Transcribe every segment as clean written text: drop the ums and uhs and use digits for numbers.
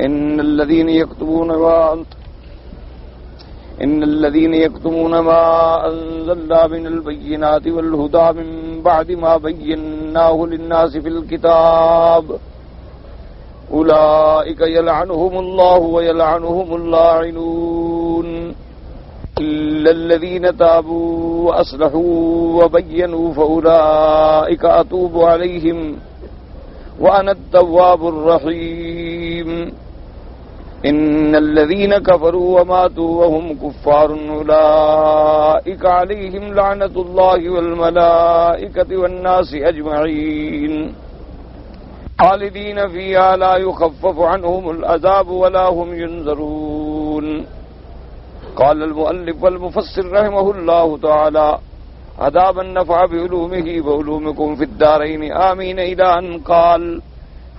إن الذين يكتمون ما أنزلنا من البينات والهدى من بعد ما بيناه للناس في الكتاب أولئك يلعنهم الله ويلعنهم اللاعنون إلا الذين تابوا وأصلحوا وبينوا فأولئك أتوب عليهم وأنا التواب الرحيم إن الذين كفروا وماتوا وهم كفار أولئك عليهم لعنة الله والملائكة والناس أجمعين خالدين فيها لا يخفف عنهم العذاب ولا هم ينذرون. قال المؤلف والمفسر رحمه الله تعالى عذاب النفع بعلومه وعلومكم في الدارين آمين إلى أن قال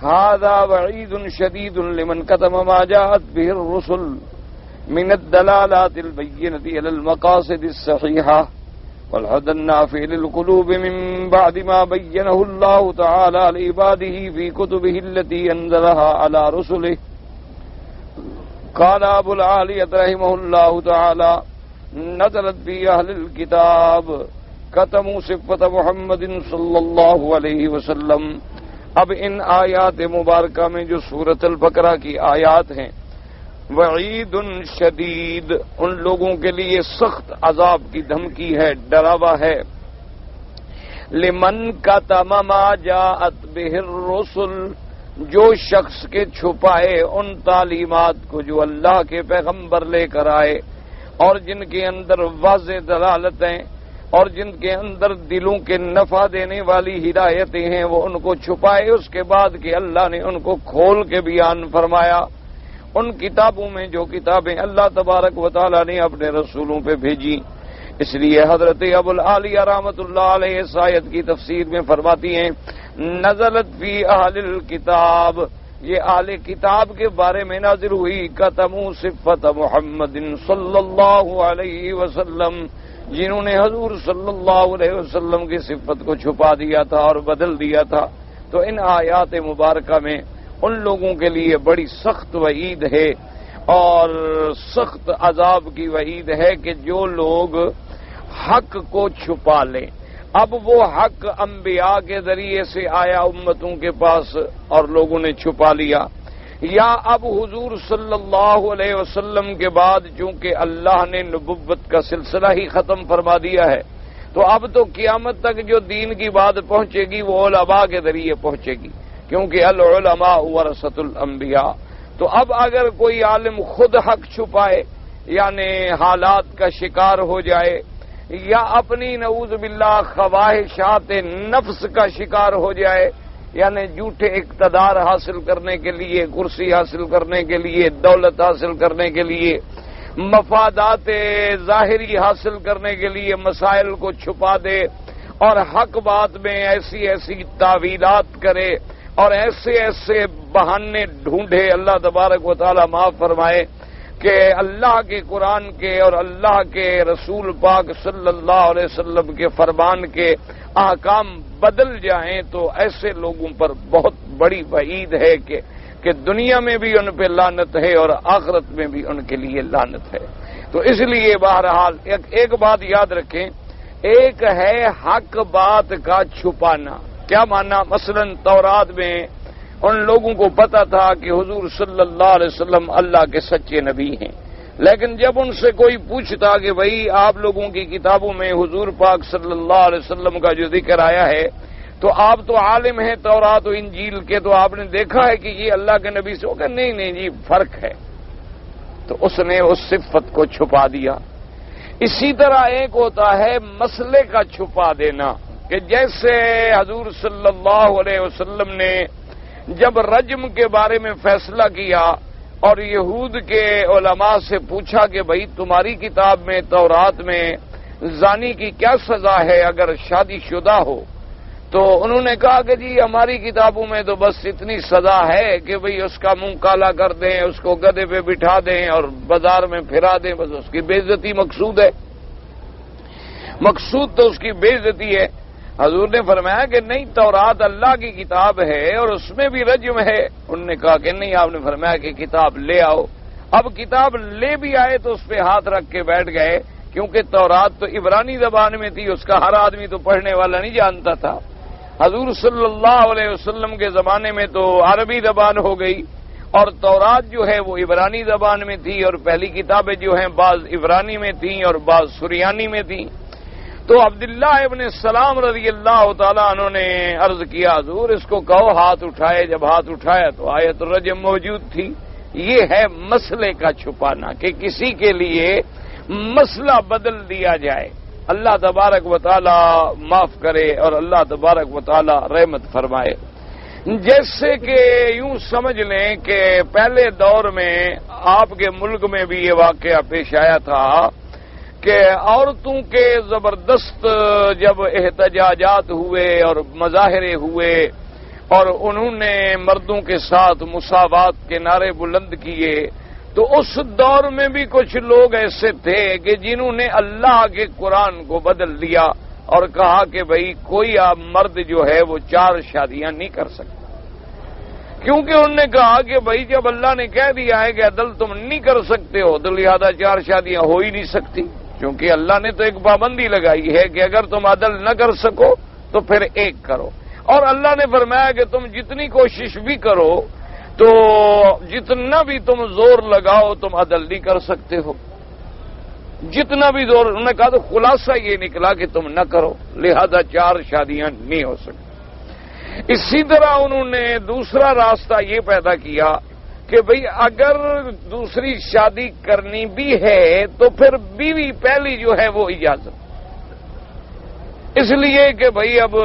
هذا وعيد شديد لمن كتم ما جاءت به الرسل من الدلالات البينة إلى المقاصد الصحيحة والهدى النافع للقلوب من بعد ما بينه الله تعالى لعباده في كتبه التي أنزلها على رسله. قال أبو العالية رحمه الله تعالى نزلت في أهل الكتاب كتموا صفة محمد صلی اللہ علیہ وسلم. اب ان آیات مبارکہ میں جو سورۃ البقرہ کی آیات ہیں، وعید شدید، ان لوگوں کے لیے سخت عذاب کی دھمکی ہے، ڈراوا ہے. لمن کتم ما جاءت به الرسل، جو شخص کے چھپائے ان تعلیمات کو جو اللہ کے پیغمبر لے کر آئے اور جن کے اندر واضح دلالتیں اور جن کے اندر دلوں کے نفع دینے والی ہدایتیں ہیں، وہ ان کو چھپائے اس کے بعد کہ اللہ نے ان کو کھول کے بیان فرمایا. ان کتابوں میں جو کتابیں اللہ تبارک و تعالی نے اپنے رسولوں پہ بھیجی. اس لیے حضرت ابو العالیہ رحمۃ اللہ علیہ اس آیت کی تفسیر میں فرماتی ہیں نزلت فی اہل الکتاب، یہ اہل کتاب کے بارے میں نازل ہوئی. کتموا صفت محمد صلی اللہ علیہ وسلم، جنہوں نے حضور صلی اللہ علیہ وسلم کی صفت کو چھپا دیا تھا اور بدل دیا تھا. تو ان آیات مبارکہ میں ان لوگوں کے لیے بڑی سخت وعید ہے اور سخت عذاب کی وعید ہے کہ جو لوگ حق کو چھپا لیں. اب وہ حق انبیاء کے ذریعے سے آیا امتوں کے پاس اور لوگوں نے چھپا لیا، یا اب حضور صلی اللہ علیہ وسلم کے بعد چونکہ اللہ نے نبوت کا سلسلہ ہی ختم فرما دیا ہے، تو اب تو قیامت تک جو دین کی بات پہنچے گی وہ علماء کے ذریعے پہنچے گی، کیونکہ العلماء ورثۃ الانبیاء. تو اب اگر کوئی عالم خود حق چھپائے، یعنی حالات کا شکار ہو جائے، یا اپنی نعوذ باللہ خواہشات نفس کا شکار ہو جائے، یعنی جھوٹے اقتدار حاصل کرنے کے لیے، کرسی حاصل کرنے کے لیے، دولت حاصل کرنے کے لیے، مفادات ظاہری حاصل کرنے کے لیے مسائل کو چھپا دے اور حق بات میں ایسی ایسی تعویلات کرے اور ایسے ایسے بہانے ڈھونڈے، اللہ تبارک و تعالی معاف فرمائے، کہ اللہ کے قرآن کے اور اللہ کے رسول پاک صلی اللہ علیہ وسلم کے فرمان کے احکام بدل جائیں، تو ایسے لوگوں پر بہت بڑی وعید ہے کہ دنیا میں بھی ان پہ لعنت ہے اور آخرت میں بھی ان کے لیے لعنت ہے. تو اس لیے بہرحال ایک بات یاد رکھیں، ایک ہے حق بات کا چھپانا. کیا مانا؟ مثلا تورات میں ان لوگوں کو پتا تھا کہ حضور صلی اللہ علیہ وسلم اللہ کے سچے نبی ہیں، لیکن جب ان سے کوئی پوچھتا کہ بھئی آپ لوگوں کی کتابوں میں حضور پاک صلی اللہ علیہ وسلم کا جو ذکر آیا ہے تو آپ تو عالم ہیں تورات و انجیل کے، تو آپ نے دیکھا ہے کہ یہ اللہ کے نبی سے؟ وہ کہ نہیں جی فرق ہے. تو اس نے اس صفت کو چھپا دیا. اسی طرح ایک ہوتا ہے مسئلے کا چھپا دینا، کہ جیسے حضور صلی اللہ علیہ وسلم نے جب رجم کے بارے میں فیصلہ کیا اور یہود کے علماء سے پوچھا کہ بھئی تمہاری کتاب میں تورات میں زانی کی کیا سزا ہے اگر شادی شدہ ہو، تو انہوں نے کہا کہ جی ہماری کتابوں میں تو بس اتنی سزا ہے کہ بھئی اس کا منہ کالا کر دیں، اس کو گدھے پہ بٹھا دیں اور بازار میں پھرا دیں، بس اس کی بے عزتی مقصود ہے. مقصود تو اس کی بے عزتی ہے. حضور نے فرمایا کہ نہیں، تورات اللہ کی کتاب ہے اور اس میں بھی رجم ہے۔ انہوں نے کہا کہ نہیں، آپ نے فرمایا کہ کتاب لے آؤ۔ اب کتاب لے بھی آئے تو اس پہ ہاتھ رکھ کے بیٹھ گئے، کیونکہ تورات تو عبرانی زبان میں تھی، اس کا ہر آدمی تو پڑھنے والا نہیں جانتا تھا۔ حضور صلی اللہ علیہ وسلم کے زمانے میں تو عربی زبان ہو گئی، اور تورات جو ہے وہ عبرانی زبان میں تھی، اور پہلی کتابیں جو ہیں بعض عبرانی میں تھیں اور بعض سریانی میں تھیں۔ تو عبداللہ ابن السلام رضی اللہ تعالیٰ عنہ نے عرض کیا حضور اس کو کہو ہاتھ اٹھائے۔ جب ہاتھ اٹھایا تو آیت الرجم موجود تھی۔ یہ ہے مسئلے کا چھپانا، کہ کسی کے لیے مسئلہ بدل دیا جائے۔ اللہ تبارک و تعالی معاف کرے اور اللہ تبارک و تعالی رحمت فرمائے۔ جیسے کہ یوں سمجھ لیں کہ پہلے دور میں آپ کے ملک میں بھی یہ واقعہ پیش آیا تھا کہ عورتوں کے زبردست جب احتجاجات ہوئے اور مظاہرے ہوئے اور انہوں نے مردوں کے ساتھ مساوات کے نعرے بلند کیے، تو اس دور میں بھی کچھ لوگ ایسے تھے کہ جنہوں نے اللہ کے قرآن کو بدل دیا اور کہا کہ بھئی کوئی مرد جو ہے وہ 4 شادیاں نہیں کر سکتا، کیونکہ انہوں نے کہا کہ بھئی جب اللہ نے کہہ دیا ہے کہ عدل تم نہیں کر سکتے ہو تو لہذا 4 شادیاں ہو ہی نہیں سکتی، کیونکہ اللہ نے تو ایک پابندی لگائی ہے کہ اگر تم عدل نہ کر سکو تو پھر 1 کرو، اور اللہ نے فرمایا کہ تم جتنی کوشش بھی کرو تو جتنا بھی تم زور لگاؤ تم عدل نہیں کر سکتے ہو، جتنا بھی زور۔ انہوں نے کہا تو خلاصہ یہ نکلا کہ تم نہ کرو، لہذا 4 شادیاں نہیں ہو سکتی۔ اسی طرح انہوں نے دوسرا راستہ یہ پیدا کیا کہ بھئی اگر دوسری شادی کرنی بھی ہے تو پھر بیوی پہلی جو ہے وہ اجازت، اس لیے کہ بھئی اب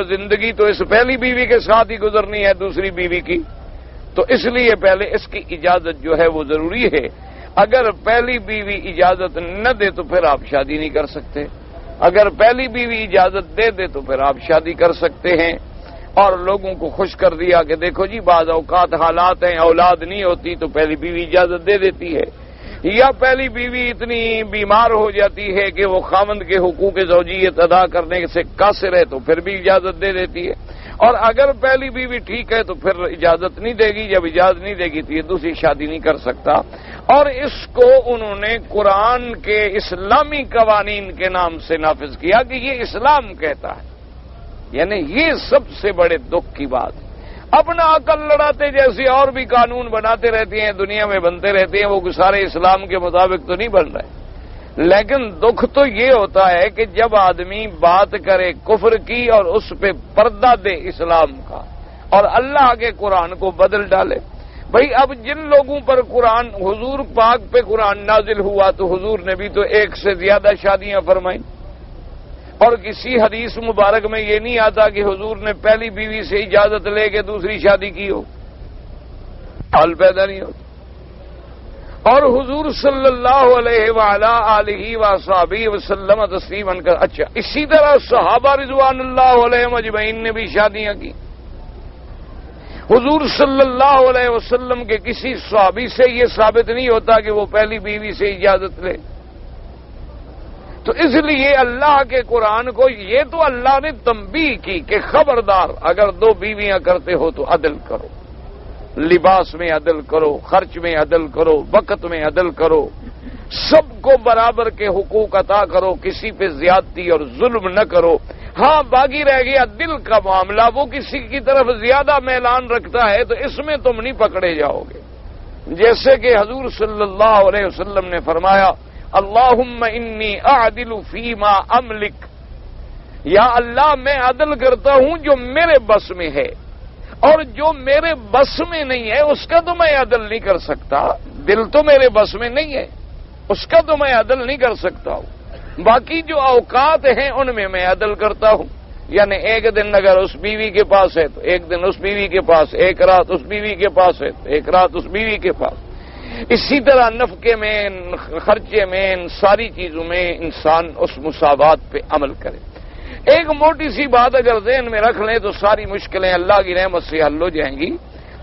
زندگی تو اس پہلی بیوی کے ساتھ ہی گزرنی ہے دوسری بیوی کی، تو اس لیے پہلے اس کی اجازت جو ہے وہ ضروری ہے۔ اگر پہلی بیوی اجازت نہ دے تو پھر آپ شادی نہیں کر سکتے، اگر پہلی بیوی اجازت دے دے تو پھر آپ شادی کر سکتے ہیں۔ اور لوگوں کو خوش کر دیا کہ دیکھو جی بعض اوقات حالات ہیں اولاد نہیں ہوتی تو پہلی بیوی اجازت دے دیتی ہے، یا پہلی بیوی اتنی بیمار ہو جاتی ہے کہ وہ خاوند کے حقوق زوجیت ادا کرنے سے قاصر ہے تو پھر بھی اجازت دے دیتی ہے، اور اگر پہلی بیوی ٹھیک ہے تو پھر اجازت نہیں دے گی، جب اجازت نہیں دے گی تو یہ دوسری شادی نہیں کر سکتا۔ اور اس کو انہوں نے قرآن کے اسلامی قوانین کے نام سے نافذ کیا کہ یہ اسلام کہتا ہے، یعنی یہ سب سے بڑے دکھ کی بات ہے۔ اپنا عقل لڑاتے جیسے اور بھی قانون بناتے رہتے ہیں، دنیا میں بنتے رہتے ہیں، وہ سارے اسلام کے مطابق تو نہیں بن رہے، لیکن دکھ تو یہ ہوتا ہے کہ جب آدمی بات کرے کفر کی اور اس پہ پردہ دے اسلام کا اور اللہ کے قرآن کو بدل ڈالے۔ بھئی اب جن لوگوں پر قرآن حضور پاک پہ قرآن نازل ہوا تو حضور نے بھی تو 1 سے زیادہ شادیاں فرمائیں، اور کسی حدیث مبارک میں یہ نہیں آتا کہ حضور نے پہلی بیوی سے اجازت لے کے دوسری شادی کی ہو، حال پیدا نہیں ہوتا۔ اور حضور صلی اللہ علیہ وعلا آلہ وصحبہ وسلم تسلیما کر۔ اچھا، اسی طرح صحابہ رضوان اللہ علیہم اجمعین نے بھی شادیاں کی۔ حضور صلی اللہ علیہ وسلم کے کسی صحابی سے یہ ثابت نہیں ہوتا کہ وہ پہلی بیوی سے اجازت لے۔ تو اس لیے اللہ کے قرآن کو یہ تو اللہ نے تنبیہ کی کہ خبردار اگر 2 بیویاں کرتے ہو تو عدل کرو، لباس میں عدل کرو، خرچ میں عدل کرو، وقت میں عدل کرو، سب کو برابر کے حقوق عطا کرو، کسی پہ زیادتی اور ظلم نہ کرو۔ ہاں باقی رہ گیا دل کا معاملہ، وہ کسی کی طرف زیادہ میلان رکھتا ہے تو اس میں تم نہیں پکڑے جاؤ گے۔ جیسے کہ حضور صلی اللہ علیہ وسلم نے فرمایا اللہم انی اعدل فیما املک، یا اللہ میں عدل کرتا ہوں جو میرے بس میں ہے، اور جو میرے بس میں نہیں ہے اس کا تو میں عدل نہیں کر سکتا۔ دل تو میرے بس میں نہیں ہے، اس کا تو میں عدل نہیں کر سکتا ہوں، باقی جو اوقات ہیں ان میں میں عدل کرتا ہوں۔ یعنی ایک دن اگر اس بیوی کے پاس ہے تو ایک دن اس بیوی کے پاس، ایک رات اس بیوی کے پاس ہے تو ایک رات اس بیوی کے پاس۔ اسی طرح نفقے میں، خرچے میں، ان ساری چیزوں میں انسان اس مساوات پہ عمل کرے۔ ایک موٹی سی بات اگر ذہن میں رکھ لیں تو ساری مشکلیں اللہ کی رحمت سے حل ہو جائیں گی۔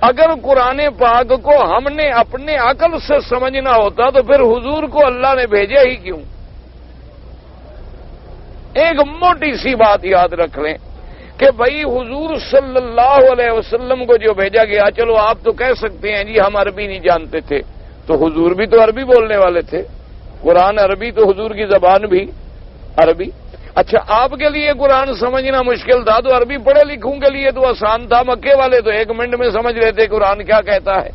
اگر قرآن پاک کو ہم نے اپنے عقل سے سمجھنا ہوتا تو پھر حضور کو اللہ نے بھیجا ہی کیوں؟ ایک موٹی سی بات یاد رکھ لیں کہ بھائی حضور صلی اللہ علیہ وسلم کو جو بھیجا گیا، چلو آپ تو کہہ سکتے ہیں جی ہم عربی نہیں جانتے تھے، تو حضور بھی تو عربی بولنے والے تھے، قرآن عربی تو حضور کی زبان بھی عربی۔ اچھا آپ کے لیے قرآن سمجھنا مشکل تھا تو عربی پڑھے لکھوں کے لیے تو آسان تھا، مکے والے تو 1 منٹ میں سمجھ لیتے قرآن کیا کہتا ہے،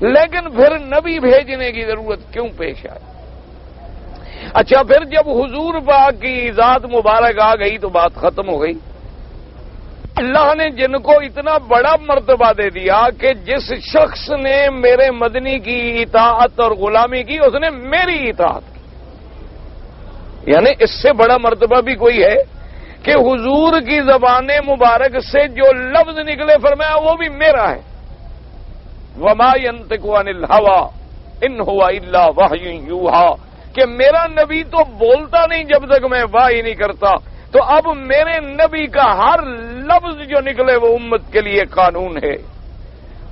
لیکن پھر نبی بھیجنے کی ضرورت کیوں پیش آئی؟ اچھا پھر جب حضور پاک کی ذات مبارک آ گئی تو بات ختم ہو گئی۔ اللہ نے جن کو اتنا بڑا مرتبہ دے دیا کہ جس شخص نے میرے مدنی کی اطاعت اور غلامی کی اس نے میری اطاعت کی، یعنی اس سے بڑا مرتبہ بھی کوئی ہے کہ حضور کی زبان مبارک سے جو لفظ نکلے فرمایا وہ بھی میرا ہے۔ وما ينطق عن الهوى ان هو الا وحی یوحی، کہ میرا نبی تو بولتا نہیں جب تک میں وحی نہیں کرتا، تو اب میرے نبی کا ہر لفظ جو نکلے وہ امت کے لیے قانون ہے،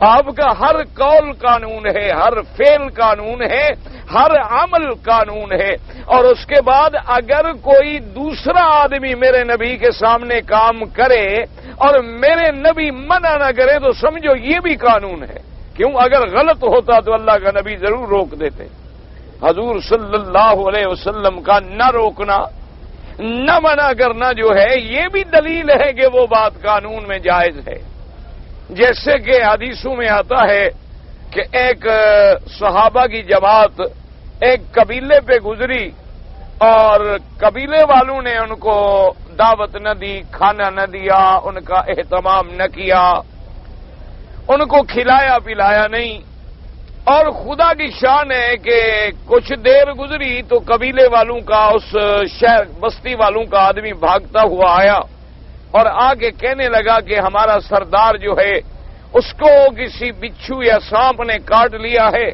آپ کا ہر قول قانون ہے، ہر فعل قانون ہے، ہر عمل قانون ہے۔ اور اس کے بعد اگر کوئی دوسرا آدمی میرے نبی کے سامنے کام کرے اور میرے نبی منع نہ کرے تو سمجھو یہ بھی قانون ہے۔ کیوں؟ اگر غلط ہوتا تو اللہ کا نبی ضرور روک دیتے۔ حضور صلی اللہ علیہ وسلم کا نہ روکنا، نہ منع کرنا جو ہے یہ بھی دلیل ہے کہ وہ بات قانون میں جائز ہے۔ جیسے کہ حدیثوں میں آتا ہے کہ ایک صحابہ کی جماعت ایک قبیلے پہ گزری اور قبیلے والوں نے ان کو دعوت نہ دی، کھانا نہ دیا، ان کا اہتمام نہ کیا، ان کو کھلایا پلایا نہیں، اور خدا کی شان ہے کہ کچھ دیر گزری تو قبیلے والوں کا، اس شہر بستی والوں کا آدمی بھاگتا ہوا آیا اور آ کے کہنے لگا کہ ہمارا سردار جو ہے اس کو کسی بچھو یا سانپ نے کاٹ لیا ہے،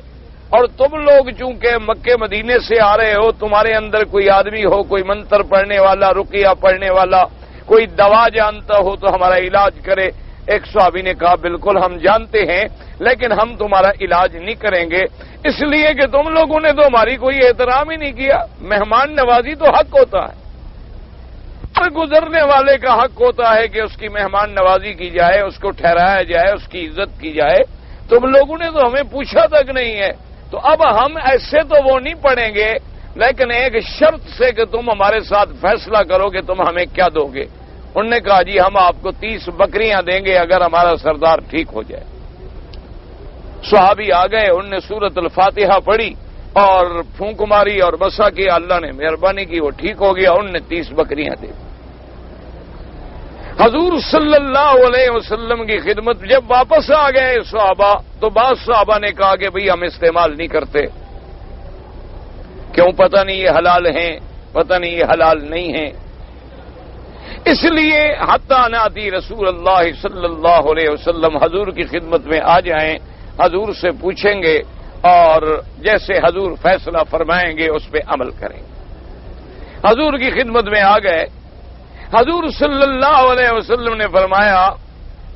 اور تم لوگ چونکہ مکے مدینے سے آ رہے ہو، تمہارے اندر کوئی آدمی ہو، کوئی منتر پڑھنے والا، رقیہ پڑھنے والا، کوئی دوا جانتا ہو تو ہمارا علاج کرے۔ ایک صحابی نے کہا بالکل ہم جانتے ہیں لیکن ہم تمہارا علاج نہیں کریں گے، اس لیے کہ تم لوگوں نے تو ہماری کوئی احترام ہی نہیں کیا۔ مہمان نوازی تو حق ہوتا ہے، ہر گزرنے والے کا حق ہوتا ہے کہ اس کی مہمان نوازی کی جائے، اس کو ٹھہرایا جائے، اس کی عزت کی جائے۔ تم لوگوں نے تو ہمیں پوچھا تک نہیں ہے، تو اب ہم ایسے تو وہ نہیں پڑھیں گے، لیکن ایک شرط سے کہ تم ہمارے ساتھ فیصلہ کرو کہ تم ہمیں کیا دو گے۔ انہوں نے کہا جی ہم آپ کو 30 بکریاں دیں گے اگر ہمارا سردار ٹھیک ہو جائے۔ صحابی آ گئے، انہوں نے سورۃ الفاتحہ پڑھی اور پھونک ماری اور بسا کیا، اللہ نے مہربانی کی، وہ ٹھیک ہو گیا، انہوں نے 30 بکریاں دی۔ حضور صلی اللہ علیہ وسلم کی خدمت جب واپس آ گئے صحابہ تو بعض صحابہ نے کہا کہ بھئی ہم استعمال نہیں کرتے، کیوں؟ پتہ نہیں یہ حلال ہیں، پتہ نہیں یہ حلال نہیں ہیں، اس لیے حتی ناتی رسول اللہ صلی اللہ علیہ وسلم، حضور کی خدمت میں آ جائیں، حضور سے پوچھیں گے اور جیسے حضور فیصلہ فرمائیں گے اس پہ عمل کریں گے۔ حضور کی خدمت میں آ گئے، حضور صلی اللہ علیہ وسلم نے فرمایا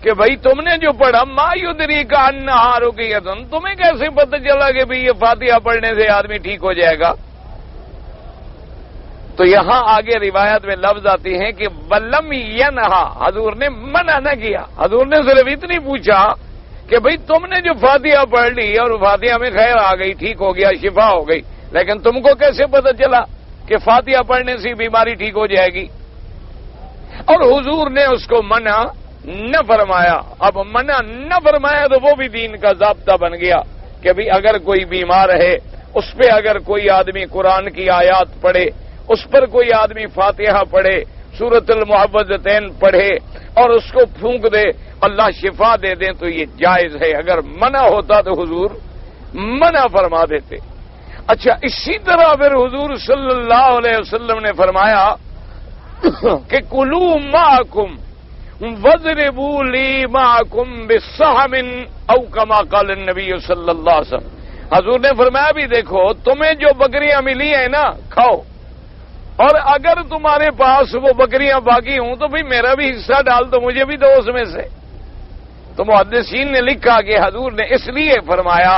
کہ بھائی تم نے جو پڑھا ما یدریک انہا رقیۃ، تمہیں کیسے پتہ چلا کہ بھئی یہ فاتحہ پڑھنے سے آدمی ٹھیک ہو جائے گا؟ تو یہاں آگے روایت میں لفظ آتی ہیں کہ ولم ینہا، حضور نے منع نہ کیا، حضور نے صرف اتنی پوچھا کہ بھئی تم نے جو فاتحہ پڑھ لی اور فاتحہ میں خیر آ گئی، ٹھیک ہو گیا، شفا ہو گئی، لیکن تم کو کیسے پتہ چلا کہ فاتحہ پڑھنے سے بیماری ٹھیک ہو جائے گی؟ اور حضور نے اس کو منع نہ فرمایا۔ اب منع نہ فرمایا تو وہ بھی دین کا ضابطہ بن گیا کہ بھئی اگر کوئی بیمار ہے اس پہ اگر کوئی آدمی قرآن کی آیات پڑھے، اس پر کوئی آدمی فاتحہ پڑھے، سورۃ المعوذتین پڑھے اور اس کو پھونک دے، اللہ شفا دے دیں تو یہ جائز ہے۔ اگر منع ہوتا تو حضور منع فرما دیتے۔ اچھا اسی طرح پھر حضور صلی اللہ علیہ وسلم نے فرمایا کہ کلوا معکم وَاضْرِبُوا لِي مَعَكُمْ بِالسَّحْمٍ او کما قال النبی صلی اللہ علیہ وسلم۔ حضور نے فرمایا بھی دیکھو تمہیں جو بکریاں ملی ہیں نا کھاؤ، اور اگر تمہارے پاس وہ بکریاں باقی ہوں تو بھی میرا بھی حصہ ڈال دو، مجھے بھی دو اس میں سے۔ تو محدثین نے لکھا کہ حضور نے اس لیے فرمایا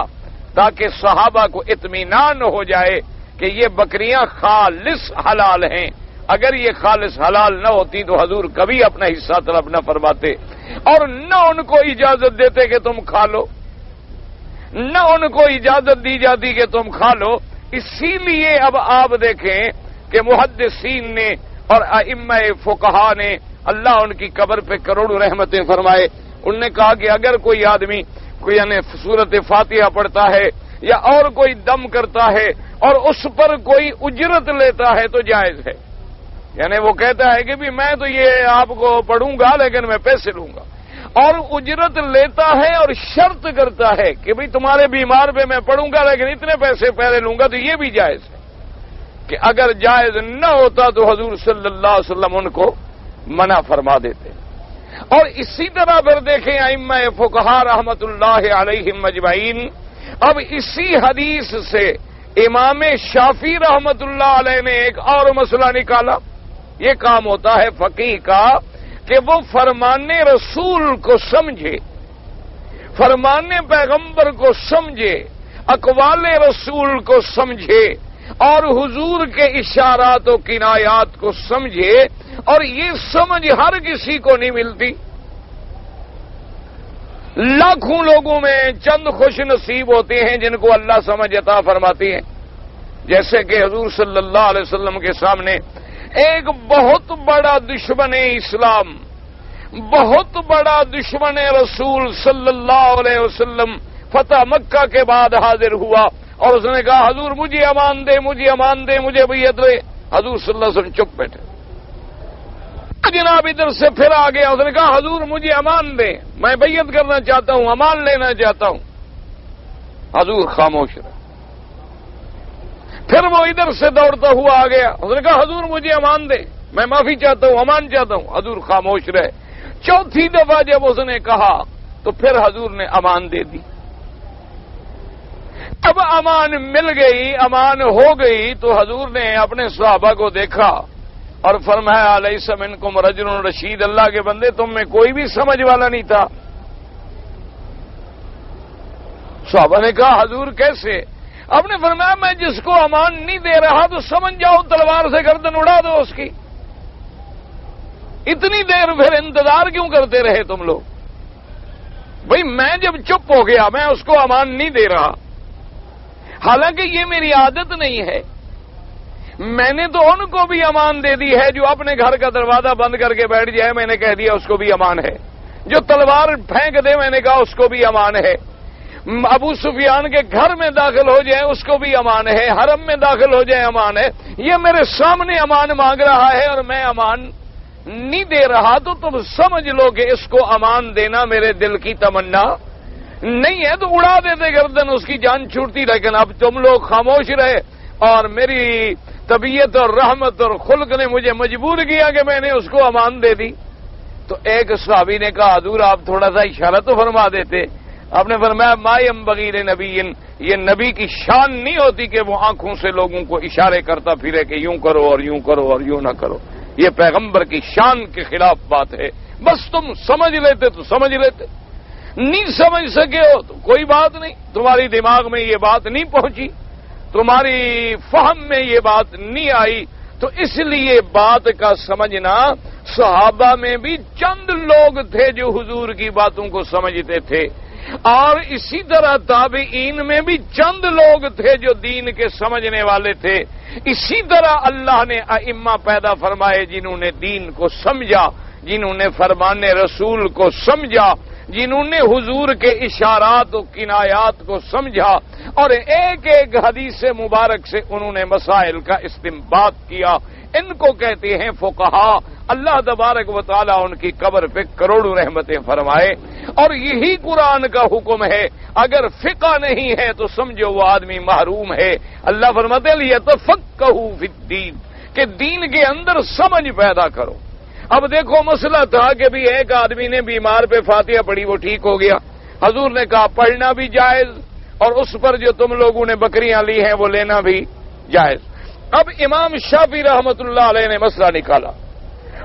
تاکہ صحابہ کو اطمینان ہو جائے کہ یہ بکریاں خالص حلال ہیں، اگر یہ خالص حلال نہ ہوتی تو حضور کبھی اپنا حصہ طلب نہ فرماتے اور نہ ان کو اجازت دیتے کہ تم کھا لو، نہ ان کو اجازت دی جاتی کہ تم کھا لو۔ اسی لیے اب آپ دیکھیں کہ محدثین نے اور ائمہ فقہا نے، اللہ ان کی قبر پہ کروڑوں رحمتیں فرمائے، انہوں نے کہا کہ اگر کوئی آدمی کوئی یعنی سورت فاتحہ پڑھتا ہے یا اور کوئی دم کرتا ہے اور اس پر کوئی اجرت لیتا ہے تو جائز ہے۔ یعنی وہ کہتا ہے کہ بھی میں تو یہ آپ کو پڑھوں گا لیکن میں پیسے لوں گا، اور اجرت لیتا ہے اور شرط کرتا ہے کہ بھی تمہارے بیمار پہ میں پڑھوں گا لیکن اتنے پیسے پہلے لوں گا، تو یہ بھی جائز ہے۔ کہ اگر جائز نہ ہوتا تو حضور صلی اللہ علیہ وسلم ان کو منع فرما دیتے۔ اور اسی طرح پھر دیکھیں ائمہ فقہا رحمت اللہ علیہم اجمعین، اب اسی حدیث سے امام شافعی رحمت اللہ علیہ نے ایک اور مسئلہ نکالا۔ یہ کام ہوتا ہے فقیہ کا کہ وہ فرمان رسول کو سمجھے، فرمان پیغمبر کو سمجھے، اقوال رسول کو سمجھے اور حضور کے اشارات و کنایات کو سمجھے، اور یہ سمجھ ہر کسی کو نہیں ملتی۔ لاکھوں لوگوں میں چند خوش نصیب ہوتے ہیں جن کو اللہ سمجھ عطا فرماتی ہے، جیسے کہ حضور صلی اللہ علیہ وسلم کے سامنے ایک بہت بڑا دشمن اسلام، بہت بڑا دشمن رسول صلی اللہ علیہ وسلم فتح مکہ کے بعد حاضر ہوا اور اس نے کہا حضور مجھے امان دے، مجھے امان دے، مجھے بیعت دے۔ حضور صلی اللہ علیہ وسلم چپ بیٹھے۔ جناب ادھر سے پھر آ گیا، اس نے کہا حضور مجھے امان دے، میں بیعت کرنا چاہتا ہوں، امان لینا چاہتا ہوں۔ حضور خاموش رہے۔ پھر وہ ادھر سے دوڑتا ہوا آ گیا، اس نے کہا حضور مجھے امان دے، میں معافی چاہتا ہوں، امان چاہتا ہوں۔ حضور خاموش رہے۔ چوتھی دفعہ جب اس نے کہا تو پھر حضور نے امان دے دی۔ اب امان مل گئی، امان ہو گئی، تو حضور نے اپنے صحابہ کو دیکھا اور فرمایا الیس منکم رجل رشید، اللہ کے بندے تم میں کوئی بھی سمجھ والا نہیں تھا؟ صحابہ نے کہا حضور کیسے؟ آپ نے فرمایا میں جس کو امان نہیں دے رہا تو سمجھ جاؤ تلوار سے گردن اڑا دو اس کی۔ اتنی دیر پھر انتظار کیوں کرتے رہے تم لوگ؟ بھئی میں جب چپ ہو گیا، میں اس کو امان نہیں دے رہا، حالانکہ یہ میری عادت نہیں ہے، میں نے تو ان کو بھی امان دے دی ہے جو اپنے گھر کا دروازہ بند کر کے بیٹھ جائے، میں نے کہہ دیا اس کو بھی امان ہے، جو تلوار پھینک دے میں نے کہا اس کو بھی امان ہے، ابو سفیان کے گھر میں داخل ہو جائے اس کو بھی امان ہے، حرم میں داخل ہو جائے امان ہے۔ یہ میرے سامنے امان مانگ رہا ہے اور میں امان نہیں دے رہا، تو تم سمجھ لو کہ اس کو امان دینا میرے دل کی تمنا نہیں ہے، تو اڑا دیتے گردن، اس کی جان چھوٹتی۔ لیکن اب تم لوگ خاموش رہے اور میری طبیعت اور رحمت اور خلق نے مجھے مجبور کیا کہ میں نے اس کو امان دے دی۔ تو ایک صحابی نے کہا حضور آپ تھوڑا سا اشارہ تو فرما دیتے۔ آپ نے فرمایا ما ينبغي لنبی، یہ نبی کی شان نہیں ہوتی کہ وہ آنکھوں سے لوگوں کو اشارے کرتا پھرے کہ یوں کرو اور یوں کرو اور یوں نہ کرو، یہ پیغمبر کی شان کے خلاف بات ہے۔ بس تم سمجھ لیتے تو سمجھ لیتے، نہیں سمجھ سکے ہو تو کوئی بات نہیں، تمہاری دماغ میں یہ بات نہیں پہنچی، تمہاری فہم میں یہ بات نہیں آئی، تو اس لیے بات کا سمجھنا۔ صحابہ میں بھی چند لوگ تھے جو حضور کی باتوں کو سمجھتے تھے، اور اسی طرح تابعین میں بھی چند لوگ تھے جو دین کے سمجھنے والے تھے۔ اسی طرح اللہ نے ائمہ پیدا فرمائے جنہوں نے دین کو سمجھا، جنہوں نے فرمان رسول کو سمجھا، جنہوں نے حضور کے اشارات و کنایات کو سمجھا، اور ایک ایک حدیث مبارک سے انہوں نے مسائل کا استنباط کیا۔ ان کو کہتے ہیں فقہا۔ اللہ تبارک و تعالیٰ ان کی قبر پہ کروڑوں رحمتیں فرمائے، اور یہی قرآن کا حکم ہے۔ اگر فقہ نہیں ہے تو سمجھو وہ آدمی محروم ہے۔ اللہ فرماتے ہیں لیتفقہوا فی الدین، کہ دین کے اندر سمجھ پیدا کرو۔ اب دیکھو مسئلہ تھا کہ بھی ایک آدمی نے بیمار پہ فاتحہ پڑھی، وہ ٹھیک ہو گیا، حضور نے کہا پڑھنا بھی جائز، اور اس پر جو تم لوگوں نے بکریاں لی ہیں وہ لینا بھی جائز۔ اب امام شافعی رحمت اللہ علیہ نے مسئلہ نکالا،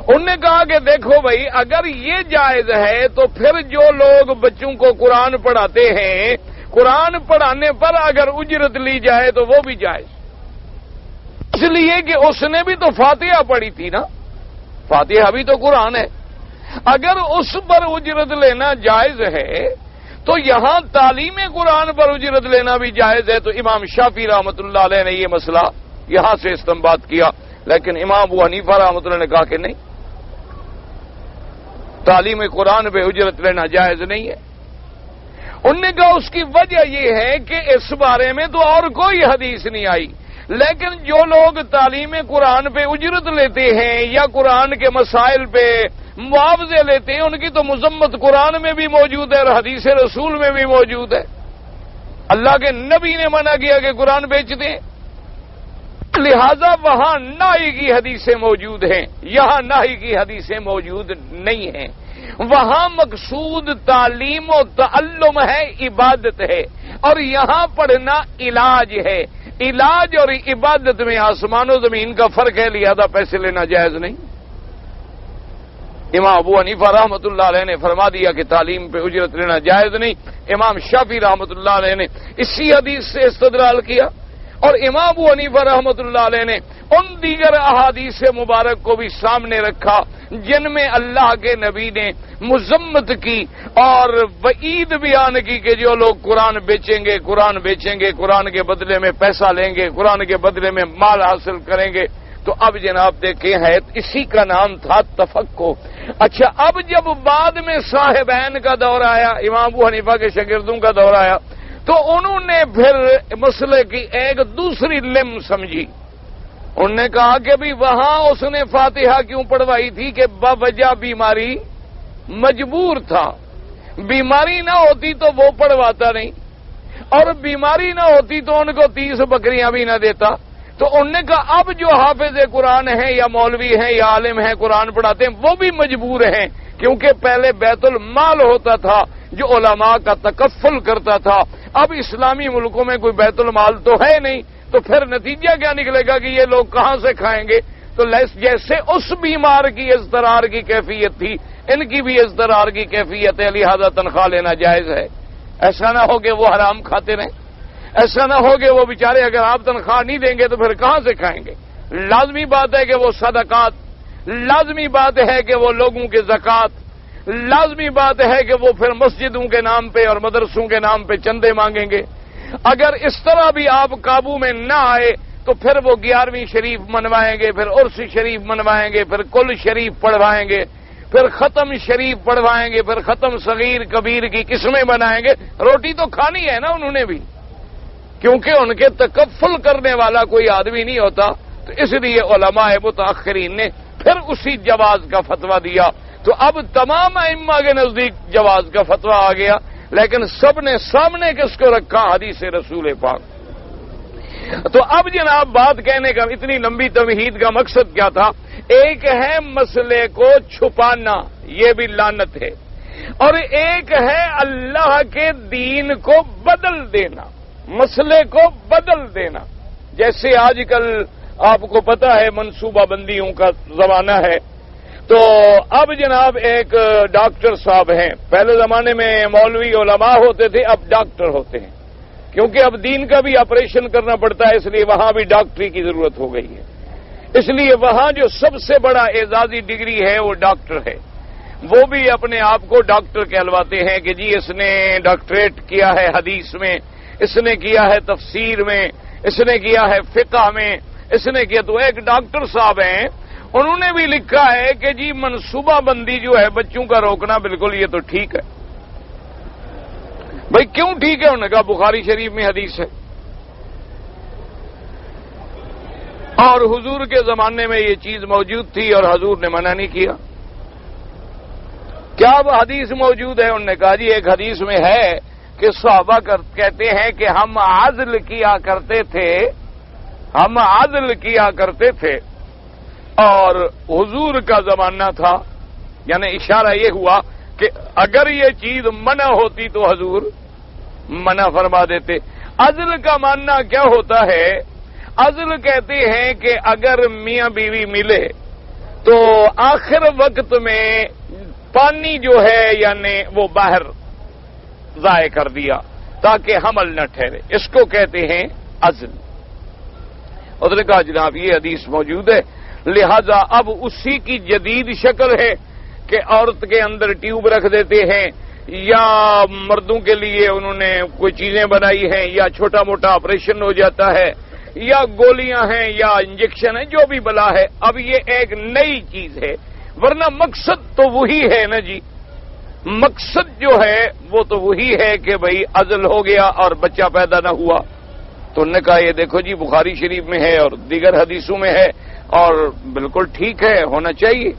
انہوں نے کہا کہ دیکھو بھائی اگر یہ جائز ہے تو پھر جو لوگ بچوں کو قرآن پڑھاتے ہیں، قرآن پڑھانے پر اگر اجرت لی جائے تو وہ بھی جائز۔ اس لیے کہ اس نے بھی تو فاتحہ پڑھی تھی نا، فاتحہ بھی تو قرآن ہے۔ اگر اس پر اجرت لینا جائز ہے تو یہاں تعلیم قرآن پر اجرت لینا بھی جائز ہے۔ تو امام شافعی رحمۃ اللہ علیہ نے یہ مسئلہ یہاں سے استنباط کیا، لیکن امام ابو حنیفہ رحمۃ اللہ نے کہا کہ نہیں، تعلیم قرآن پہ اجرت لینا جائز نہیں ہے۔ انہوں نے کہا اس کی وجہ یہ ہے کہ اس بارے میں تو اور کوئی حدیث نہیں آئی، لیکن جو لوگ تعلیم قرآن پہ اجرت لیتے ہیں یا قرآن کے مسائل پہ معاوضے لیتے ہیں، ان کی تو مذمت قرآن میں بھی موجود ہے اور حدیث رسول میں بھی موجود ہے۔ اللہ کے نبی نے منع کیا کہ قرآن بیچ دیں، لہذا وہاں نہی کی حدیثیں موجود ہیں، یہاں نہی کی حدیثیں موجود نہیں ہیں۔ وہاں مقصود تعلیم و تعلم ہے، عبادت ہے، اور یہاں پڑھنا علاج ہے۔ علاج اور عبادت میں آسمان و زمین کا فرق ہے، لہذا پیسے لینا جائز نہیں۔ امام ابو حنیفہ رحمۃ اللہ علیہ نے فرما دیا کہ تعلیم پہ اجرت لینا جائز نہیں۔ امام شافعی رحمۃ اللہ علیہ نے اسی حدیث سے استدلال کیا، اور امام ابو حنیفہ رحمۃ اللہ علیہ نے ان دیگر احادیث مبارک کو بھی سامنے رکھا جن میں اللہ کے نبی نے مذمت کی اور وعید بیان کی کہ جو لوگ قرآن بیچیں گے، قرآن کے بدلے میں پیسہ لیں گے، قرآن کے بدلے میں مال حاصل کریں گے۔ تو اب جناب دیکھیں ہے اسی کا نام تھا تفقہ۔ اچھا، اب جب بعد میں صاحبین کا دور آیا، امام ابو حنیفہ کے شاگردوں کا دور آیا، تو انہوں نے پھر مسئلے کی ایک دوسری لم سمجھی۔ انہوں نے کہا کہ بھی وہاں اس نے فاتحہ کیوں پڑھوائی تھی کہ بوجہ بیماری مجبور تھا، بیماری نہ ہوتی تو وہ پڑھواتا نہیں، اور بیماری نہ ہوتی تو ان کو 30 بکریاں بھی نہ دیتا۔ تو انہوں نے کہا اب جو حافظ قرآن ہیں یا مولوی ہیں یا عالم ہیں قرآن پڑھاتے ہیں وہ بھی مجبور ہیں، کیونکہ پہلے بیت المال ہوتا تھا جو علماء کا تکفل کرتا تھا، اب اسلامی ملکوں میں کوئی بیت المال تو ہے نہیں، تو پھر نتیجہ کیا نکلے گا کہ یہ لوگ کہاں سے کھائیں گے؟ تو جیسے اس بیمار کی اضطرار کی کیفیت تھی، ان کی بھی اضطرار کی کیفیت ہے، لہذا تنخواہ لینا جائز ہے۔ ایسا نہ ہو کہ وہ حرام کھاتے رہیں، ایسا نہ ہو کہ وہ بیچارے اگر آپ تنخواہ نہیں دیں گے تو پھر کہاں سے کھائیں گے؟ لازمی بات ہے کہ وہ صدقات، لازمی بات ہے کہ وہ لوگوں کے زکوٰۃ، لازمی بات ہے کہ وہ پھر مسجدوں کے نام پہ اور مدرسوں کے نام پہ چندے مانگیں گے۔ اگر اس طرح بھی آپ قابو میں نہ آئے تو پھر وہ 11ویں شریف منوائیں گے، پھر عرس شریف منوائیں گے، پھر کل شریف پڑھوائیں گے، پھر ختم شریف پڑھوائیں گے، پھر ختم صغیر کبیر کی قسمیں بنائیں گے۔ روٹی تو کھانی ہے نا انہوں نے بھی، کیونکہ ان کے تکفل کرنے والا کوئی آدمی نہیں ہوتا۔ تو اس لیے علماء متاخرین نے پھر اسی جواز کا فتویٰ دیا۔ تو اب تمام ائمہ کے نزدیک جواز کا فتویٰ آ گیا، لیکن سب نے سامنے کس کو رکھا؟ حدیث رسول پاک۔ تو اب جناب بات کہنے کا، اتنی لمبی تمہید کا مقصد کیا تھا؟ ایک ہے مسئلے کو چھپانا، یہ بھی لعنت ہے، اور ایک ہے اللہ کے دین کو بدل دینا، مسئلے کو بدل دینا۔ جیسے آج کل آپ کو پتا ہے منصوبہ بندیوں کا زمانہ ہے، تو اب جناب ایک ڈاکٹر صاحب ہیں، پہلے زمانے میں مولوی علماء ہوتے تھے، اب ڈاکٹر ہوتے ہیں، کیونکہ اب دین کا بھی آپریشن کرنا پڑتا ہے، اس لیے وہاں بھی ڈاکٹری کی ضرورت ہو گئی ہے۔ اس لیے وہاں جو سب سے بڑا اعزازی ڈگری ہے وہ ڈاکٹر ہے، وہ بھی اپنے آپ کو ڈاکٹر کہلواتے ہیں کہ جی اس نے ڈاکٹریٹ کیا ہے حدیث میں، اس نے کیا ہے تفسیر میں، اس نے کیا ہے فقہ میں، اس نے کیا۔ تو ایک ڈاکٹر صاحب ہیں، انہوں نے بھی لکھا ہے کہ جی منصوبہ بندی جو ہے بچوں کا روکنا، بالکل یہ تو ٹھیک ہے۔ بھائی کیوں ٹھیک ہے؟ انہوں نے کہا بخاری شریف میں حدیث ہے، اور حضور کے زمانے میں یہ چیز موجود تھی اور حضور نے منع نہیں کیا۔ کیا وہ حدیث موجود ہے؟ انہوں نے کہا جی ایک حدیث میں ہے کہ صحابہ کہتے ہیں کہ ہم عزل کیا کرتے تھے اور حضور کا زمانہ تھا، یعنی اشارہ یہ ہوا کہ اگر یہ چیز منع ہوتی تو حضور منع فرما دیتے۔ عزل کا ماننا کیا ہوتا ہے؟ عزل کہتے ہیں کہ اگر میاں بیوی ملے تو آخر وقت میں پانی جو ہے یعنی وہ باہر ضائع کر دیا تاکہ حمل نہ ٹھہرے، اس کو کہتے ہیں عزل۔ اس نے کہا جناب یہ حدیث موجود ہے، لہذا اب اسی کی جدید شکل ہے کہ عورت کے اندر ٹیوب رکھ دیتے ہیں، یا مردوں کے لیے انہوں نے کوئی چیزیں بنائی ہیں، یا چھوٹا موٹا آپریشن ہو جاتا ہے، یا گولیاں ہیں، یا انجیکشن ہے، جو بھی بلا ہے، اب یہ ایک نئی چیز ہے، ورنہ مقصد تو وہی ہے نا جی، مقصد جو ہے وہ تو وہی ہے کہ بھئی عزل ہو گیا اور بچہ پیدا نہ ہوا۔ تو انہوں نے کہا یہ دیکھو جی بخاری شریف میں ہے اور دیگر حدیثوں میں ہے اور بالکل ٹھیک ہے، ہونا چاہیے۔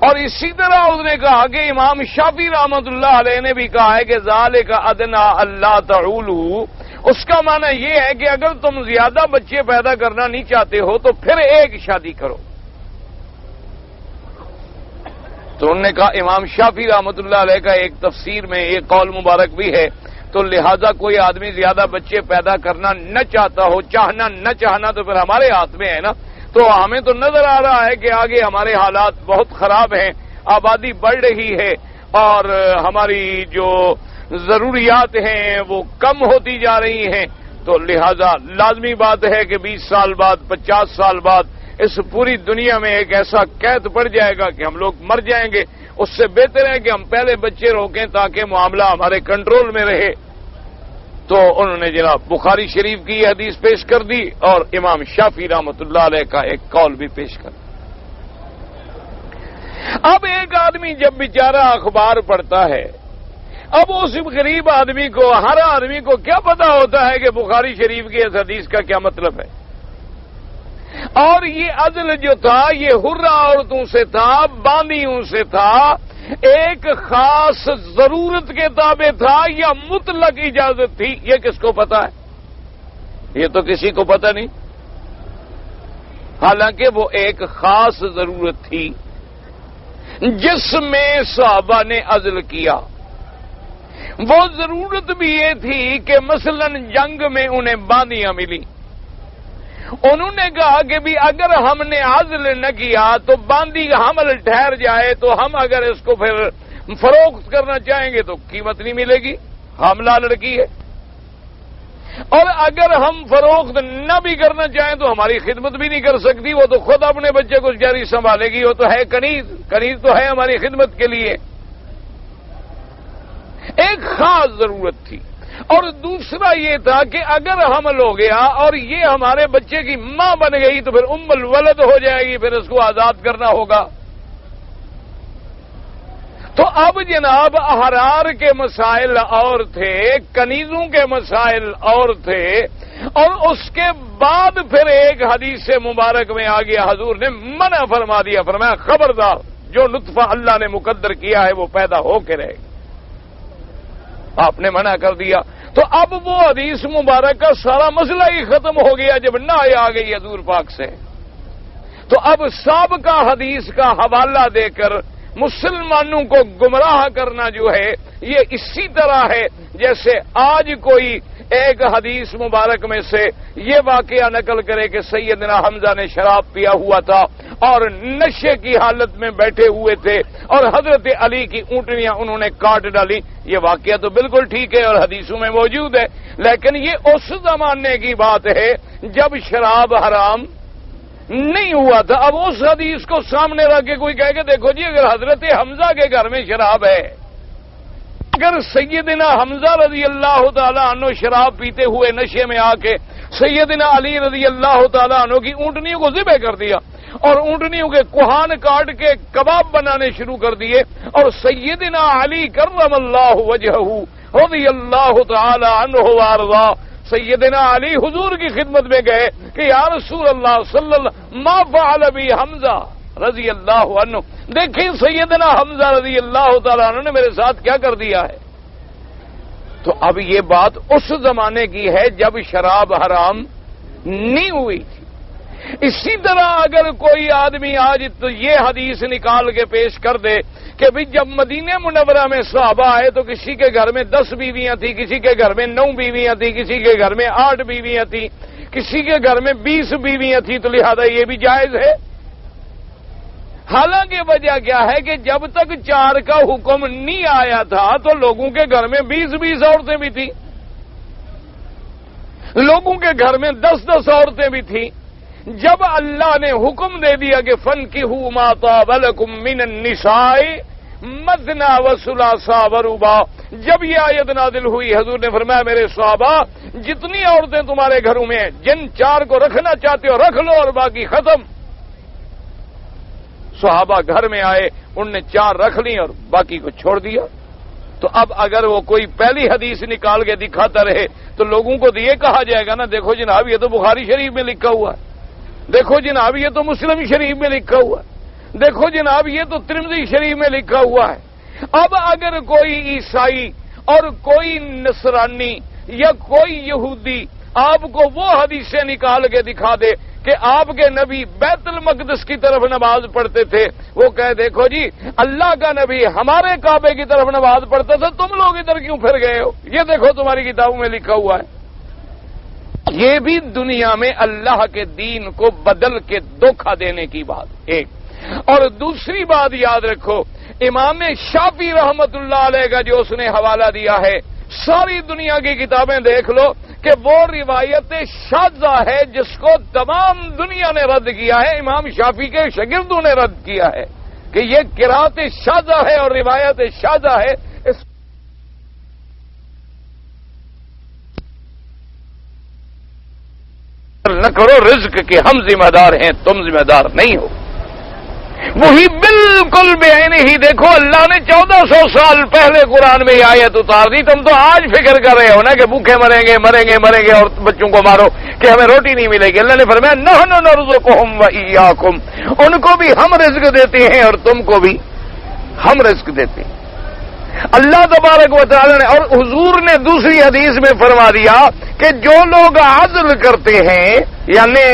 اور اسی طرح اس نے کہا کہ امام شافعی رحمۃ اللہ علیہ نے بھی کہا ہے کہ ذالک ادنی اللہ تعولوا، اس کا معنی یہ ہے کہ اگر تم زیادہ بچے پیدا کرنا نہیں چاہتے ہو تو پھر ایک شادی کرو۔ تو انہوں نے کہا امام شافعی رحمۃ اللہ علیہ کا ایک تفسیر میں یہ قول مبارک بھی ہے، تو لہذا کوئی آدمی زیادہ بچے پیدا کرنا نہ چاہتا ہو، چاہنا نہ چاہنا تو پھر ہمارے ہاتھ میں ہے نا۔ تو ہمیں تو نظر آ رہا ہے کہ آگے ہمارے حالات بہت خراب ہیں، آبادی بڑھ رہی ہے اور ہماری جو ضروریات ہیں وہ کم ہوتی جا رہی ہیں، تو لہذا لازمی بات ہے کہ 20 سال بعد 50 سال بعد اس پوری دنیا میں ایک ایسا قید پڑ جائے گا کہ ہم لوگ مر جائیں گے۔ اس سے بہتر ہے کہ ہم پہلے بچے روکیں تاکہ معاملہ ہمارے کنٹرول میں رہے۔ تو انہوں نے جناب بخاری شریف کی یہ حدیث پیش کر دی اور امام شافعی رحمۃ اللہ علیہ کا ایک قول بھی پیش کر دیا۔ اب ایک آدمی جب بیچارہ اخبار پڑھتا ہے، اب اس غریب آدمی کو، ہر آدمی کو کیا پتا ہوتا ہے کہ بخاری شریف کی اس حدیث کا کیا مطلب ہے؟ اور یہ عزل جو تھا یہ حرہ عورتوں سے تھا، باندیوں سے تھا، ایک خاص ضرورت کے تابع تھا یا مطلق اجازت تھی، یہ کس کو پتا ہے؟ یہ تو کسی کو پتا نہیں۔ حالانکہ وہ ایک خاص ضرورت تھی جس میں صحابہ نے عزل کیا۔ وہ ضرورت بھی یہ تھی کہ مثلا جنگ میں انہیں باندیاں ملی، انہوں نے کہا کہ بھی اگر ہم نے عزل نہ کیا تو باندی کا حمل ٹھہر جائے تو ہم اگر اس کو پھر فروخت کرنا چاہیں گے تو قیمت نہیں ملے گی، حاملہ لڑکی ہے، اور اگر ہم فروخت نہ بھی کرنا چاہیں تو ہماری خدمت بھی نہیں کر سکتی، وہ تو خود اپنے بچے کو جاری سنبھالے گی، وہ تو ہے کنیز تو ہے ہماری خدمت کے لیے۔ ایک خاص ضرورت تھی، اور دوسرا یہ تھا کہ اگر حمل ہو گیا اور یہ ہمارے بچے کی ماں بن گئی تو پھر ام الولد ہو جائے گی، پھر اس کو آزاد کرنا ہوگا۔ تو اب جناب احرار کے مسائل اور تھے، کنیزوں کے مسائل اور تھے، اور اس کے بعد پھر ایک حدیث مبارک میں آ گیا، حضور نے منع فرما دیا، فرمایا خبردار جو نطفہ اللہ نے مقدر کیا ہے وہ پیدا ہو کے رہے گا، آپ نے منع کر دیا۔ تو اب وہ حدیث مبارک کا سارا مسئلہ ہی ختم ہو گیا جب نہ آ گئی حضور پاک سے۔ تو اب سابقہ حدیث کا حوالہ دے کر مسلمانوں کو گمراہ کرنا جو ہے یہ اسی طرح ہے جیسے آج کوئی ایک حدیث مبارک میں سے یہ واقعہ نقل کرے کہ سیدنا حمزہ نے شراب پیا ہوا تھا اور نشے کی حالت میں بیٹھے ہوئے تھے اور حضرت علی کی اونٹنیاں انہوں نے کاٹ ڈالی۔ یہ واقعہ تو بالکل ٹھیک ہے اور حدیثوں میں موجود ہے، لیکن یہ اس زمانے کی بات ہے جب شراب حرام نہیں ہوا تھا۔ اب اس حدیث کو سامنے رکھ کے کوئی کہے کہ دیکھو جی اگر حضرت حمزہ کے گھر میں شراب ہے، اگر سیدنا حمزہ رضی اللہ تعالیٰ عنہ شراب پیتے ہوئے نشے میں آ کے سیدنا علی رضی اللہ تعالیٰ عنہ کی اونٹنیوں کو ذبح کر دیا اور اونٹنیوں کے کوہان کاٹ کے کباب بنانے شروع کر دیے، اور سیدنا علی کرم اللہ وجہہ رضی اللہ تعالی عنہ وارضا سیدنا علی حضور کی خدمت میں گئے کہ یا رسول اللہ صلی اللہ ما فعل بی حمزہ رضی اللہ عنہ، دیکھیں سیدنا حمزہ رضی اللہ تعالی عنہ نے میرے ساتھ کیا کر دیا ہے۔ تو اب یہ بات اس زمانے کی ہے جب شراب حرام نہیں ہوئی تھی۔ اسی طرح اگر کوئی آدمی آج تو یہ حدیث نکال کے پیش کر دے کہ بھی جب مدینہ منورہ میں صحابہ آئے تو کسی کے گھر میں 10 بیویاں تھیں، کسی کے گھر میں 9 بیویاں تھیں، کسی کے گھر میں 8 بیویاں تھیں، کسی کے گھر میں 20 بیویاں تھیں، تو لہذا یہ بھی جائز ہے۔ حالانکہ وجہ کیا ہے کہ جب تک 4 کا حکم نہیں آیا تھا تو لوگوں کے گھر میں 20 عورتیں بھی تھیں۔ لوگوں کے گھر میں 10 عورتیں بھی تھیں. جب اللہ نے حکم دے دیا کہ فَانْكِحُوا مَا طَابَ لَكُم مِّنَ النِّسَاءِ مَثْنَىٰ وَثُلَاثَ وَرُبَاع، جب یہ آیت نازل ہوئی حضور نے فرمایا میرے صحابہ جتنی عورتیں تمہارے گھروں میں ہیں جن 4 کو رکھنا چاہتے ہو رکھ لو اور باقی ختم. صحابہ گھر میں آئے، ان نے 4 رکھ لی اور باقی کو چھوڑ دیا. تو اب اگر وہ کوئی پہلی حدیث نکال کے دکھاتا رہے تو لوگوں کو یہ کہا جائے گا نا دیکھو جناب یہ تو بخاری شریف میں لکھا ہوا ہے، دیکھو جناب یہ تو مسلم شریف میں لکھا ہوا ہے، دیکھو جناب یہ تو ترمذی شریف میں لکھا ہوا ہے. اب اگر کوئی عیسائی اور کوئی نصرانی یا کوئی یہودی آپ کو وہ حدیثیں نکال کے دکھا دے کہ آپ کے نبی بیت المقدس کی طرف نماز پڑھتے تھے، وہ کہے دیکھو جی اللہ کا نبی ہمارے کعبے کی طرف نماز پڑھتا تھا، تم لوگ ادھر کیوں پھر گئے ہو، یہ دیکھو تمہاری کتابوں میں لکھا ہوا ہے. یہ بھی دنیا میں اللہ کے دین کو بدل کے دھوکہ دینے کی بات ایک. اور دوسری بات یاد رکھو، امام شافعی رحمت اللہ علیہ کا جو اس نے حوالہ دیا ہے، ساری دنیا کی کتابیں دیکھ لو کہ وہ روایت شاذہ ہے جس کو تمام دنیا نے رد کیا ہے. امام شافعی کے شاگردوں نے رد کیا ہے کہ یہ قرات شاذہ ہے اور روایت شاذہ ہے. اس نہ کرو رزق کے ہم ذمہ دار ہیں، تم ذمہ دار نہیں ہو. وہی بالکل بعین ہی دیکھو اللہ نے 1400 سال پہلے قرآن میں یہ آیت اتار دی. تم تو آج فکر کر رہے ہو نا کہ بھوکے مریں گے اور بچوں کو مارو کہ ہمیں روٹی نہیں ملے گی. اللہ نے فرمایا نحن نرزقہم وإیاکم، ان کو بھی ہم رزق دیتے ہیں اور تم کو بھی ہم رزق دیتے ہیں. اللہ تبارک و تعالی نے اور حضور نے دوسری حدیث میں فرما دیا کہ جو لوگ عزل کرتے ہیں، یعنی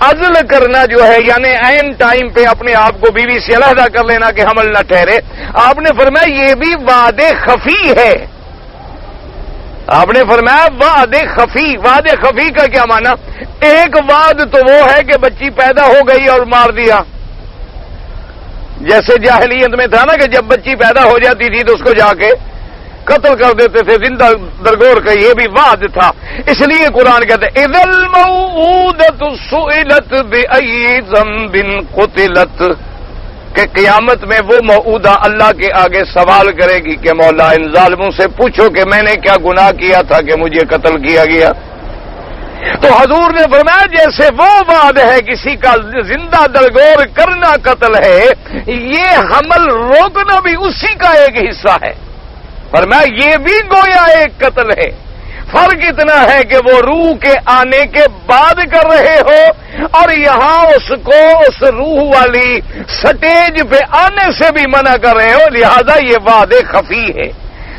عزل کرنا جو ہے یعنی عین ٹائم پہ اپنے آپ کو بیوی سے علیحدہ کر لینا کہ حمل نہ ٹھہرے، آپ نے فرمایا یہ بھی وعد خفی ہے. آپ نے فرمایا وعد خفی. وعد خفی کا کیا معنی؟ ایک وعد تو وہ ہے کہ بچی پیدا ہو گئی اور مار دیا، جیسے جاہلیت میں تھا نا کہ جب بچی پیدا ہو جاتی تھی تو اس کو جا کے قتل کر دیتے تھے زندہ درگور کا. یہ بھی وعد تھا. اس لیے قرآن کہتے ہیں اذا الموءودۃ سئلت بأی ذنب قتلت، کہ قیامت میں وہ موعودہ اللہ کے آگے سوال کرے گی کہ مولا ان ظالموں سے پوچھو کہ میں نے کیا گناہ کیا تھا کہ مجھے قتل کیا گیا. تو حضور نے فرمایا جیسے وہ وعد ہے کسی کا زندہ درگور کرنا قتل ہے، یہ حمل روکنا بھی اسی کا ایک حصہ ہے. فرمایا یہ بھی گویا ایک قتل ہے. فرق اتنا ہے کہ وہ روح کے آنے کے بعد کر رہے ہو اور یہاں اس کو اس روح والی سٹیج پہ آنے سے بھی منع کر رہے ہو، لہذا یہ وعد خفی ہے.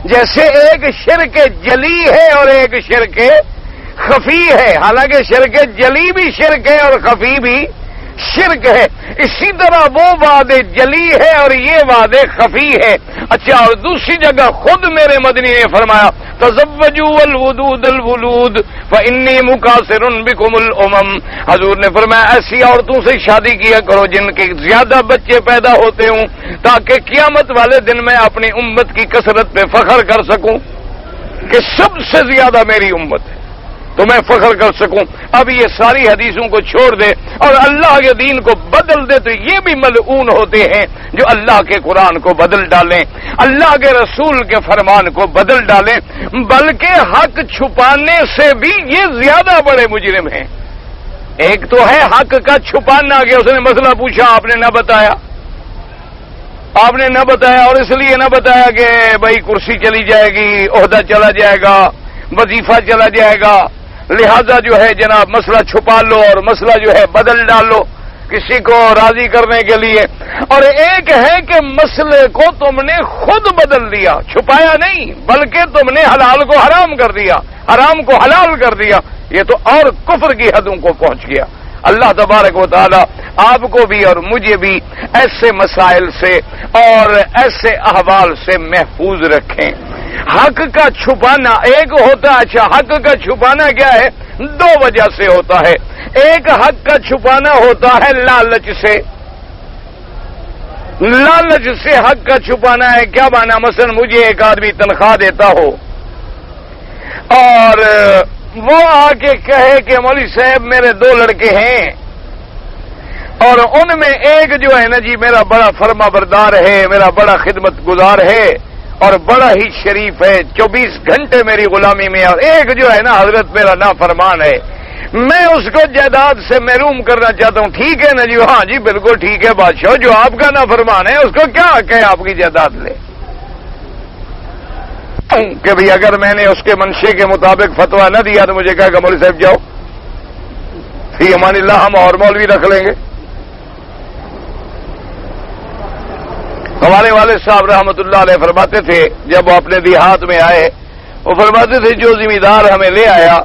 جیسے ایک شرک جلی ہے اور ایک شرک خفی ہے، حالانکہ شرک جلی بھی شرک ہے اور خفی بھی شرک ہے. اسی طرح وہ وعد جلی ہے اور یہ وعد خفی ہے. اچھا، اور دوسری جگہ خود میرے مدنی نے فرمایا تزوجوا الودود الولود فانی مکاثر بکم الامم. حضور نے فرمایا ایسی عورتوں سے شادی کیا کرو جن کے زیادہ بچے پیدا ہوتے ہوں تاکہ قیامت والے دن میں اپنی امت کی کثرت پہ فخر کر سکوں کہ سب سے زیادہ میری امت ہے تو میں فخر کر سکوں. اب یہ ساری حدیثوں کو چھوڑ دے اور اللہ کے دین کو بدل دے تو یہ بھی ملعون ہوتے ہیں جو اللہ کے قرآن کو بدل ڈالیں، اللہ کے رسول کے فرمان کو بدل ڈالیں، بلکہ حق چھپانے سے بھی یہ زیادہ بڑے مجرم ہیں. ایک تو ہے حق کا چھپانا کہ اس نے مسئلہ پوچھا آپ نے نہ بتایا، اور اس لیے نہ بتایا کہ بھائی کرسی چلی جائے گی، عہدہ چلا جائے گا، وظیفہ چلا جائے گا، لہذا جو ہے جناب مسئلہ چھپا لو اور مسئلہ جو ہے بدل ڈالو کسی کو راضی کرنے کے لیے. اور ایک ہے کہ مسئلے کو تم نے خود بدل دیا، چھپایا نہیں بلکہ تم نے حلال کو حرام کر دیا، حرام کو حلال کر دیا. یہ تو اور کفر کی حدوں کو پہنچ گیا. اللہ تبارک و تعالی آپ کو بھی اور مجھے بھی ایسے مسائل سے اور ایسے احوال سے محفوظ رکھیں. حق کا چھپانا ایک ہوتا ہے. اچھا، حق کا چھپانا کیا ہے؟ 2 وجہ سے ہوتا ہے. ایک حق کا چھپانا ہوتا ہے لالچ سے. لالچ سے حق کا چھپانا ہے. کیا مانا؟ مثلا مجھے ایک آدمی تنخواہ دیتا ہو اور وہ آ کے کہے کہ مولوی صاحب میرے 2 لڑکے ہیں اور ان میں ایک جو ہے نا جی میرا بڑا فرما بردار ہے، میرا بڑا خدمت گزار ہے اور بڑا ہی شریف ہے، 24 گھنٹے میری غلامی میں، اور ایک جو ہے نا حضرت میرا نافرمان ہے، میں اس کو جائیداد سے محروم کرنا چاہتا ہوں، ٹھیک ہے نا جی؟ ہاں جی بالکل ٹھیک ہے بادشاہ، جو آپ کا نافرمان ہے اس کو کیا کہ آپ کی جائیداد لے؟ کہ بھئی اگر میں نے اس کے منشے کے مطابق فتویٰ نہ دیا تو مجھے کہا کہ مولوی صاحب جاؤ فی امان اللہ، ہم اور مولوی رکھ لیں گے۔ ہمارے والد صاحب رحمۃ اللہ علیہ فرماتے تھے جب وہ اپنے دیہات میں آئے، وہ فرماتے تھے جو ذمہ دار ہمیں لے آیا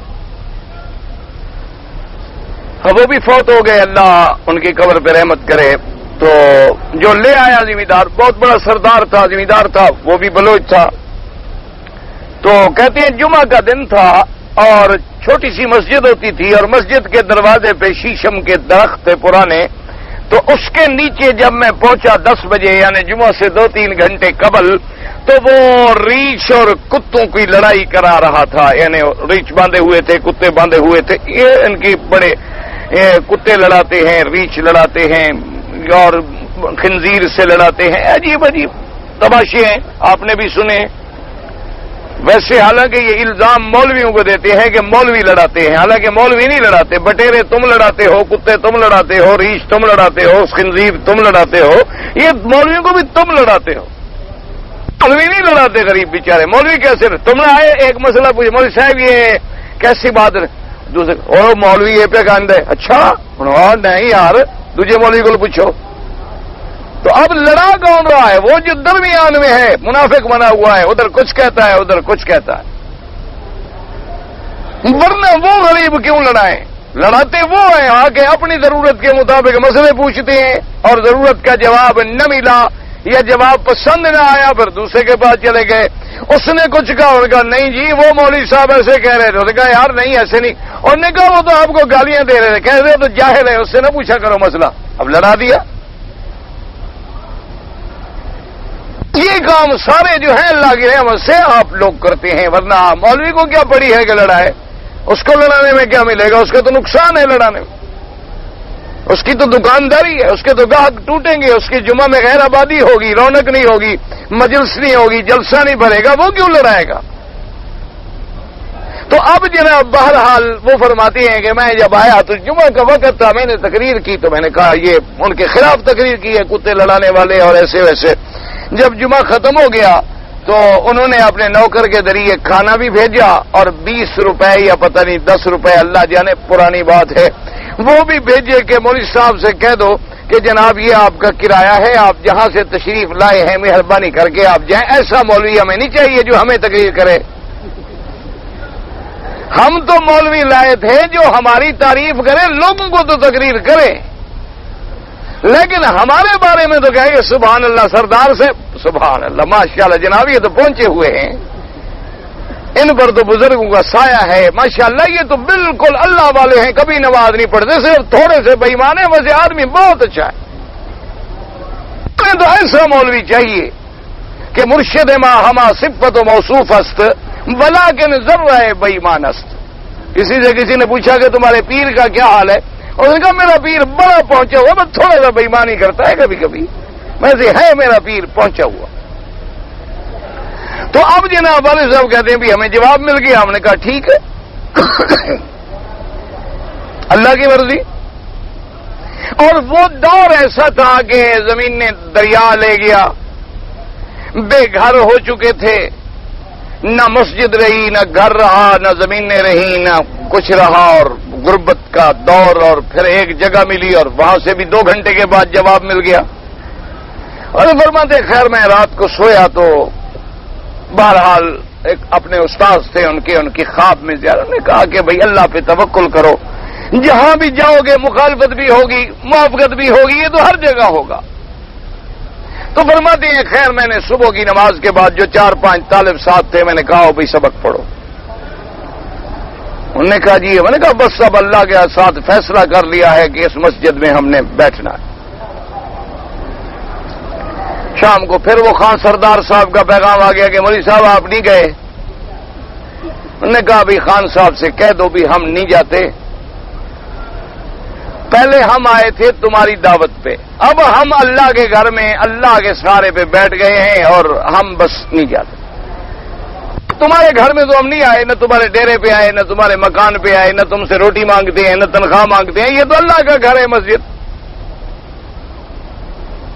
وہ بھی فوت ہو گئے، اللہ ان کی قبر پہ رحمت کرے، تو جو لے آیا ذمہ دار بہت بڑا سردار تھا، ذمہ دار تھا، وہ بھی بلوچ تھا، تو کہتے ہیں جمعہ کا دن تھا اور چھوٹی سی مسجد ہوتی تھی اور مسجد کے دروازے پہ شیشم کے درخت تھے پرانے، تو اس کے نیچے جب میں پہنچا 10 بجے یعنی جمعہ سے 2-3 گھنٹے قبل، تو وہ ریچھ اور کتوں کی لڑائی کرا رہا تھا، یعنی ریچھ باندھے ہوئے تھے، کتے باندھے ہوئے تھے، یہ ان کی بڑے کتے لڑاتے ہیں، ریچھ لڑاتے ہیں اور خنزیر سے لڑاتے ہیں، عجیب عجیب تماشے ہیں، آپ نے بھی سنے۔ ویسے حالانکہ یہ الزام مولویوں کو دیتے ہیں کہ مولوی لڑاتے ہیں، حالانکہ مولوی نہیں لڑاتے، بٹیرے تم لڑاتے ہو، کتے تم لڑاتے ہو، ریچھ تم لڑاتے ہو، خنزیر تم لڑاتے ہو، یہ مولویوں کو بھی تم لڑاتے ہو، مولوی نہیں لڑاتے غریب بیچارے۔ مولوی کیسے؟ تم نے آئے ایک مسئلہ پوچھے، مولوی صاحب یہ کیسی بات ہے؟ دوسرے مولوی یہ پہ کاند ہے، اچھا نہیں یار دوسرے مولوی کو پوچھو۔ تو اب لڑا کون رہا ہے؟ وہ جو درمیان میں ہے، منافق بنا ہوا ہے، ادھر کچھ کہتا ہے ادھر کچھ کہتا ہے، ورنہ وہ غریب کیوں لڑائیں؟ لڑاتے وہ ہیں آ کے اپنی ضرورت کے مطابق مسئلے پوچھتے ہیں اور ضرورت کا جواب نہ ملا یا جواب پسند نہ آیا پھر دوسرے کے پاس چلے گئے، اس نے کچھ کہا، انہوں نے کہا نہیں جی وہ مولوی صاحب ایسے کہہ رہے تھے، انہوں نے کہا یار نہیں ایسے نہیں، اور نے کہا وہ تو آپ کو گالیاں دے رہے تھے، کہہ رہے تو جاہل ہے، اس سے نہ پوچھا کرو مسئلہ، اب لڑا دیا۔ یہ کام سارے جو ہیں اللہ کی رحمت سے آپ لوگ کرتے ہیں، ورنہ مولوی کو کیا پڑی ہے کہ لڑائے؟ اس کو لڑانے میں کیا ملے گا؟ اس کا تو نقصان ہے لڑانے میں، اس کی تو دکانداری ہے، اس کے تو گاہک ٹوٹیں گے، اس کی جمعہ میں غیر آبادی ہوگی، رونق نہیں ہوگی، مجلس نہیں ہوگی، جلسہ نہیں بھرے گا، وہ کیوں لڑائے گا؟ تو اب جناب بہرحال وہ فرماتے ہیں کہ میں جب آیا تو جمعہ کا وقت تھا، میں نے تقریر کی تو میں نے کہا یہ ان کے خلاف تقریر کی ہے، کتے لڑانے والے اور ایسے ویسے۔ جب جمعہ ختم ہو گیا تو انہوں نے اپنے نوکر کے ذریعے کھانا بھی بھیجا اور 20 روپے یا پتہ نہیں 10 روپے، اللہ جانے پرانی بات ہے، وہ بھی بھیجے کہ مولوی صاحب سے کہہ دو کہ جناب یہ آپ کا کرایہ ہے، آپ جہاں سے تشریف لائے ہیں مہربانی کر کے آپ جائیں، ایسا مولوی ہمیں نہیں چاہیے جو ہمیں تقریر کرے۔ ہم تو مولوی لائے تھے جو ہماری تعریف کرے، لوگوں کو تو تقریر کرے، لیکن ہمارے بارے میں تو کہے کہ سبحان اللہ، سردار سے سبحان اللہ، ماشاءاللہ جناب یہ تو پہنچے ہوئے ہیں، ان پر تو بزرگوں کا سایہ ہے، ماشاءاللہ یہ تو بالکل اللہ والے ہیں، کبھی نماز نہیں پڑھتے، صرف تھوڑے سے بے ایمان ہیں، ویسے آدمی بہت اچھا ہے۔ ہمیں تو ایسا مولوی چاہیے کہ مرشد ما ہما صفت و موصوف است ولیکن ذرہ بے ایمان است۔ کسی نے پوچھا کہ تمہارے پیر کا کیا حال ہے، اور نے کہا میرا پیر بڑا پہنچا ہوا، بس تھوڑا سا بے ایمانی کرتا ہے کبھی کبھی، ویسے ہے میرا پیر پہنچا ہوا۔ تو اب جناب والد صاحب کہتے ہیں بھی ہمیں جواب مل گیا، ہم نے کہا ٹھیک ہے اللہ کی مرضی۔ اور وہ دور ایسا تھا کہ زمین نے دریا لے گیا، بے گھر ہو چکے تھے، نہ مسجد رہی، نہ گھر رہا، نہ زمینیں رہی، نہ کچھ رہا، اور غربت کا دور، اور پھر ایک جگہ ملی اور وہاں سے بھی 2 گھنٹے کے بعد جواب مل گیا۔ اور فرماتے خیر میں رات کو سویا تو بہرحال ایک اپنے استاد تھے ان کی خواب میں زیارت نے کہا کہ بھئی اللہ پہ توکل کرو، جہاں بھی جاؤ گے مخالفت بھی ہوگی، موافقت بھی ہوگی، یہ تو ہر جگہ ہوگا۔ تو فرماتے ہیں خیر میں نے صبح کی نماز کے بعد جو 4-5 طالب ساتھ تھے میں نے کہا بھئی سبق پڑھو، انہوں نے کہا جی، میں نے کہا بس اب اللہ کے ساتھ فیصلہ کر لیا ہے کہ اس مسجد میں ہم نے بیٹھنا ہے۔ شام کو پھر وہ خان سردار صاحب کا پیغام آ گیا کہ مولوی صاحب آپ نہیں گئے، انہوں نے کہا بھی خان صاحب سے کہہ دو بھی ہم نہیں جاتے، پہلے ہم آئے تھے تمہاری دعوت پہ، اب ہم اللہ کے گھر میں اللہ کے سہارے پہ بیٹھ گئے ہیں اور ہم بس نہیں جاتے۔ تمہارے گھر میں تو ہم نہیں آئے، نہ تمہارے ڈیرے پہ آئے، نہ تمہارے مکان پہ آئے، نہ تم سے روٹی مانگتے ہیں، نہ تنخواہ مانگتے ہیں، یہ تو اللہ کا گھر ہے مسجد۔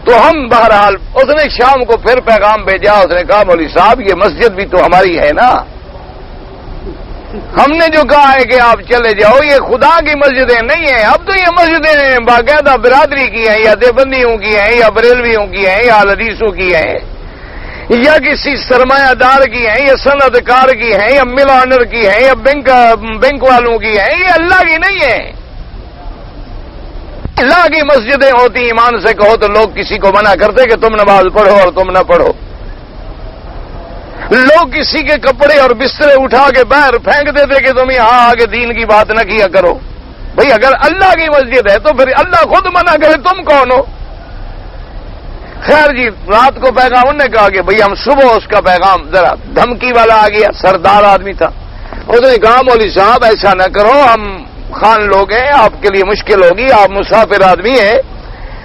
تو ہم بہرحال اس نے شام کو پھر پیغام بھیجا، اس نے کہا مولوی صاحب یہ مسجد بھی تو ہماری ہے نا، ہم نے جو کہا ہے کہ آپ چلے جاؤ، یہ خدا کی مسجدیں نہیں ہیں، اب تو یہ مسجدیں باقاعدہ برادری کی ہیں یا دیوبندیوں کی ہیں یا بریلویوں کی ہیں یا حدیثوں کی ہیں یا کسی سرمایہ دار کی ہیں یا صنعت کار کی ہیں یا مل آنر کی ہیں یا بینک والوں کی ہیں، یہ اللہ کی نہیں ہے۔ اللہ کی مسجدیں ہوتی ایمان سے کہو تو لوگ کسی کو منع کرتے کہ تم نماز پڑھو اور تم نہ پڑھو، لوگ کسی کے کپڑے اور بسترے اٹھا کے باہر پھینک دیتے کہ تم یہاں آگے دین کی بات نہ کیا کرو۔ بھئی اگر اللہ کی مسجد ہے تو پھر اللہ خود منع کرے، تم کون ہو؟ خیر جی، رات کو پیغام انہوں نے کہا کہ بھئی ہم صبح اس کا پیغام ذرا دھمکی والا آ گیا، سردار آدمی تھا، اس نے کہا مولوی صاحب ایسا نہ کرو، ہم خان لوگ ہیں، آپ کے لیے مشکل ہوگی، آپ مسافر آدمی ہیں،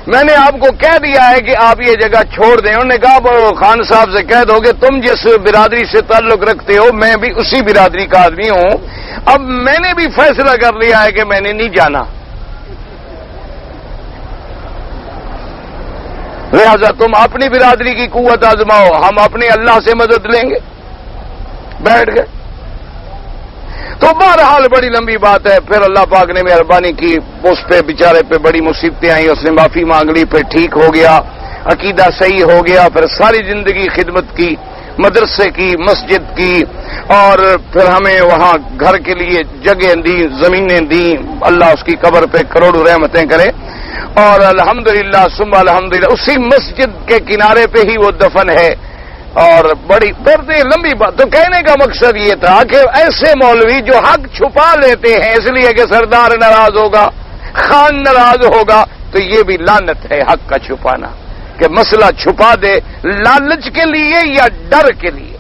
میں نے آپ کو کہہ دیا ہے کہ آپ یہ جگہ چھوڑ دیں۔ انہوں نے کہا وہ خان صاحب سے کہہ دو کہ تم جس برادری سے تعلق رکھتے ہو میں بھی اسی برادری کا آدمی ہوں، اب میں نے بھی فیصلہ کر لیا ہے کہ میں نے نہیں جانا، لہذا تم اپنی برادری کی قوت آزماؤ، ہم اپنے اللہ سے مدد لیں گے۔ بیٹھ گئے۔ تو بہرحال بڑی لمبی بات ہے، پھر اللہ پاک نے مہربانی کی، اس پہ بیچارے پہ بڑی مصیبتیں آئیں، اس نے معافی مانگ لی، پھر ٹھیک ہو گیا، عقیدہ صحیح ہو گیا، پھر ساری زندگی خدمت کی، مدرسے کی، مسجد کی، اور پھر ہمیں وہاں گھر کے لیے جگہ دی، زمینیں دیں، اللہ اس کی قبر پہ کروڑوں رحمتیں کرے، اور الحمدللہ ثم الحمدللہ اسی مسجد کے کنارے پہ ہی وہ دفن ہے۔ اور بڑی لمبی بات، تو کہنے کا مقصد یہ تھا کہ ایسے مولوی جو حق چھپا لیتے ہیں اس لیے کہ سردار ناراض ہوگا، خان ناراض ہوگا، تو یہ بھی لعنت ہے حق کا چھپانا، کہ مسئلہ چھپا دے لالچ کے لیے یا ڈر کے لیے۔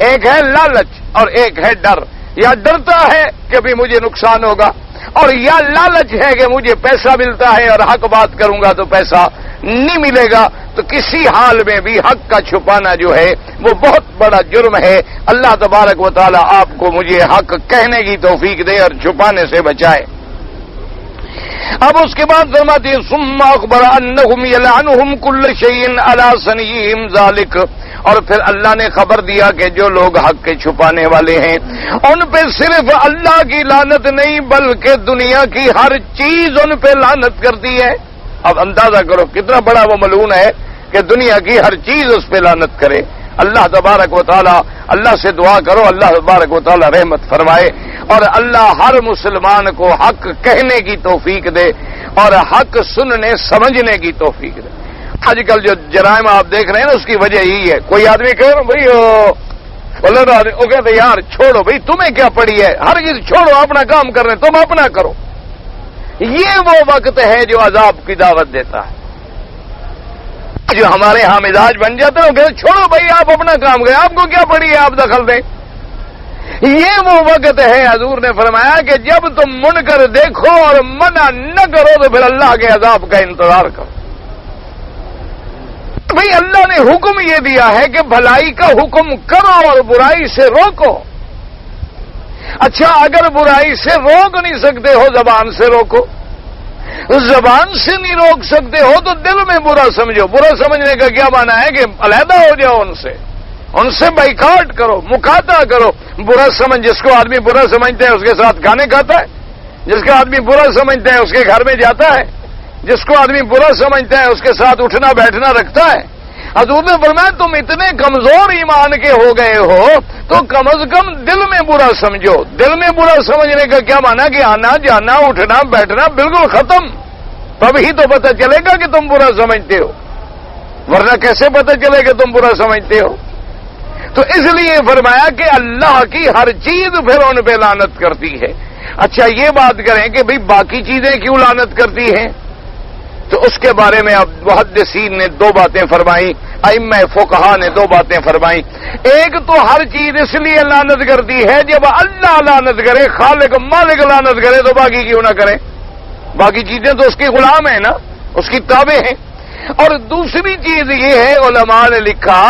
ایک ہے لالچ اور ایک ہے ڈر، یا ڈرتا ہے کہ بھی مجھے نقصان ہوگا، اور یا لالچ ہے کہ مجھے پیسہ ملتا ہے اور حق بات کروں گا تو پیسہ نہیں ملے گا، تو کسی حال میں بھی حق کا چھپانا جو ہے وہ بہت بڑا جرم ہے۔ اللہ تبارک و تعالی آپ کو مجھے حق کہنے کی توفیق دے اور چھپانے سے بچائے۔ اب اس کے بعد فرماتے ہیں ثم اخبر انہم یلعنہم کل شیء علی صنیعہم ذالک، اور پھر اللہ نے خبر دیا کہ جو لوگ حق کے چھپانے والے ہیں ان پہ صرف اللہ کی لعنت نہیں بلکہ دنیا کی ہر چیز ان پہ لعنت کرتی ہے۔ اب اندازہ کرو کتنا بڑا وہ ملعون ہے کہ دنیا کی ہر چیز اس پہ لعنت کرے۔ اللہ تبارک و تعالی، اللہ سے دعا کرو اللہ تبارک و تعالی رحمت فرمائے، اور اللہ ہر مسلمان کو حق کہنے کی توفیق دے اور حق سننے سمجھنے کی توفیق دے۔ آج کل جو جرائم آپ دیکھ رہے ہیں نا اس کی وجہ یہی ہے، کوئی آدمی کہہ رہا بھائی وہ کہتے یار چھوڑو بھائی تمہیں کیا پڑی ہے، ہر چیز چھوڑو اپنا کام کر رہے ہیں تم اپنا کرو۔ یہ وہ وقت ہے جو عذاب کی دعوت دیتا ہے۔ جو ہمارے ہاں مزاج بن جاتا ہے وہ کہتے چھوڑو بھائی آپ اپنا کام کریں، آپ کو کیا پڑی ہے آپ دخل دیں۔ یہ وہ وقت ہے حضور نے فرمایا کہ جب تم منکر دیکھو اور منع نہ کرو تو پھر اللہ کے عذاب کا انتظار کرو۔ بھئی اللہ نے حکم یہ دیا ہے کہ بھلائی کا حکم کرو اور برائی سے روکو۔ اچھا اگر برائی سے روک نہیں سکتے ہو زبان سے روکو، زبان سے نہیں روک سکتے ہو تو دل میں برا سمجھو۔ برا سمجھنے کا کیا معنی ہے کہ علیحدہ ہو جاؤ ان سے بائیکاٹ کرو، مکاتہ کرو۔ برا سمجھ، جس کو آدمی برا سمجھتا ہے اس کے ساتھ کھانے کھاتا ہے، جس کا آدمی برا سمجھتا ہے اس کے گھر میں جاتا ہے، جس کو آدمی برا سمجھتا ہے اس کے ساتھ اٹھنا بیٹھنا رکھتا ہے۔ حضور نے فرمایا تم اتنے کمزور ایمان کے ہو گئے ہو تو کم از کم دل میں برا سمجھو۔ دل میں برا سمجھنے کا کیا معنی کہ آنا جانا اٹھنا بیٹھنا بالکل ختم، تب ہی تو پتہ چلے گا کہ تم برا سمجھتے ہو، ورنہ کیسے پتہ چلے کہ تم برا سمجھتے ہو۔ تو اس لیے فرمایا کہ اللہ کی ہر چیز پھر ان پہ لعنت کرتی ہے۔ اچھا یہ بات کریں کہ بھئی باقی چیزیں کیوں لعنت کرتی ہیں، تو اس کے بارے میں اب محدثین نے دو باتیں فرمائی۔ ائمہ فقہا نے دو باتیں فرمائیں. ایک تو ہر چیز اس لیے لعنت کرتی ہے جب اللہ لعنت کرے، خالق مالک لعنت کرے تو باقی کیوں نہ کرے؟ باقی چیزیں تو اس کے غلام ہیں نا، اس کی تابع ہیں. اور دوسری چیز یہ ہے، علماء نے لکھا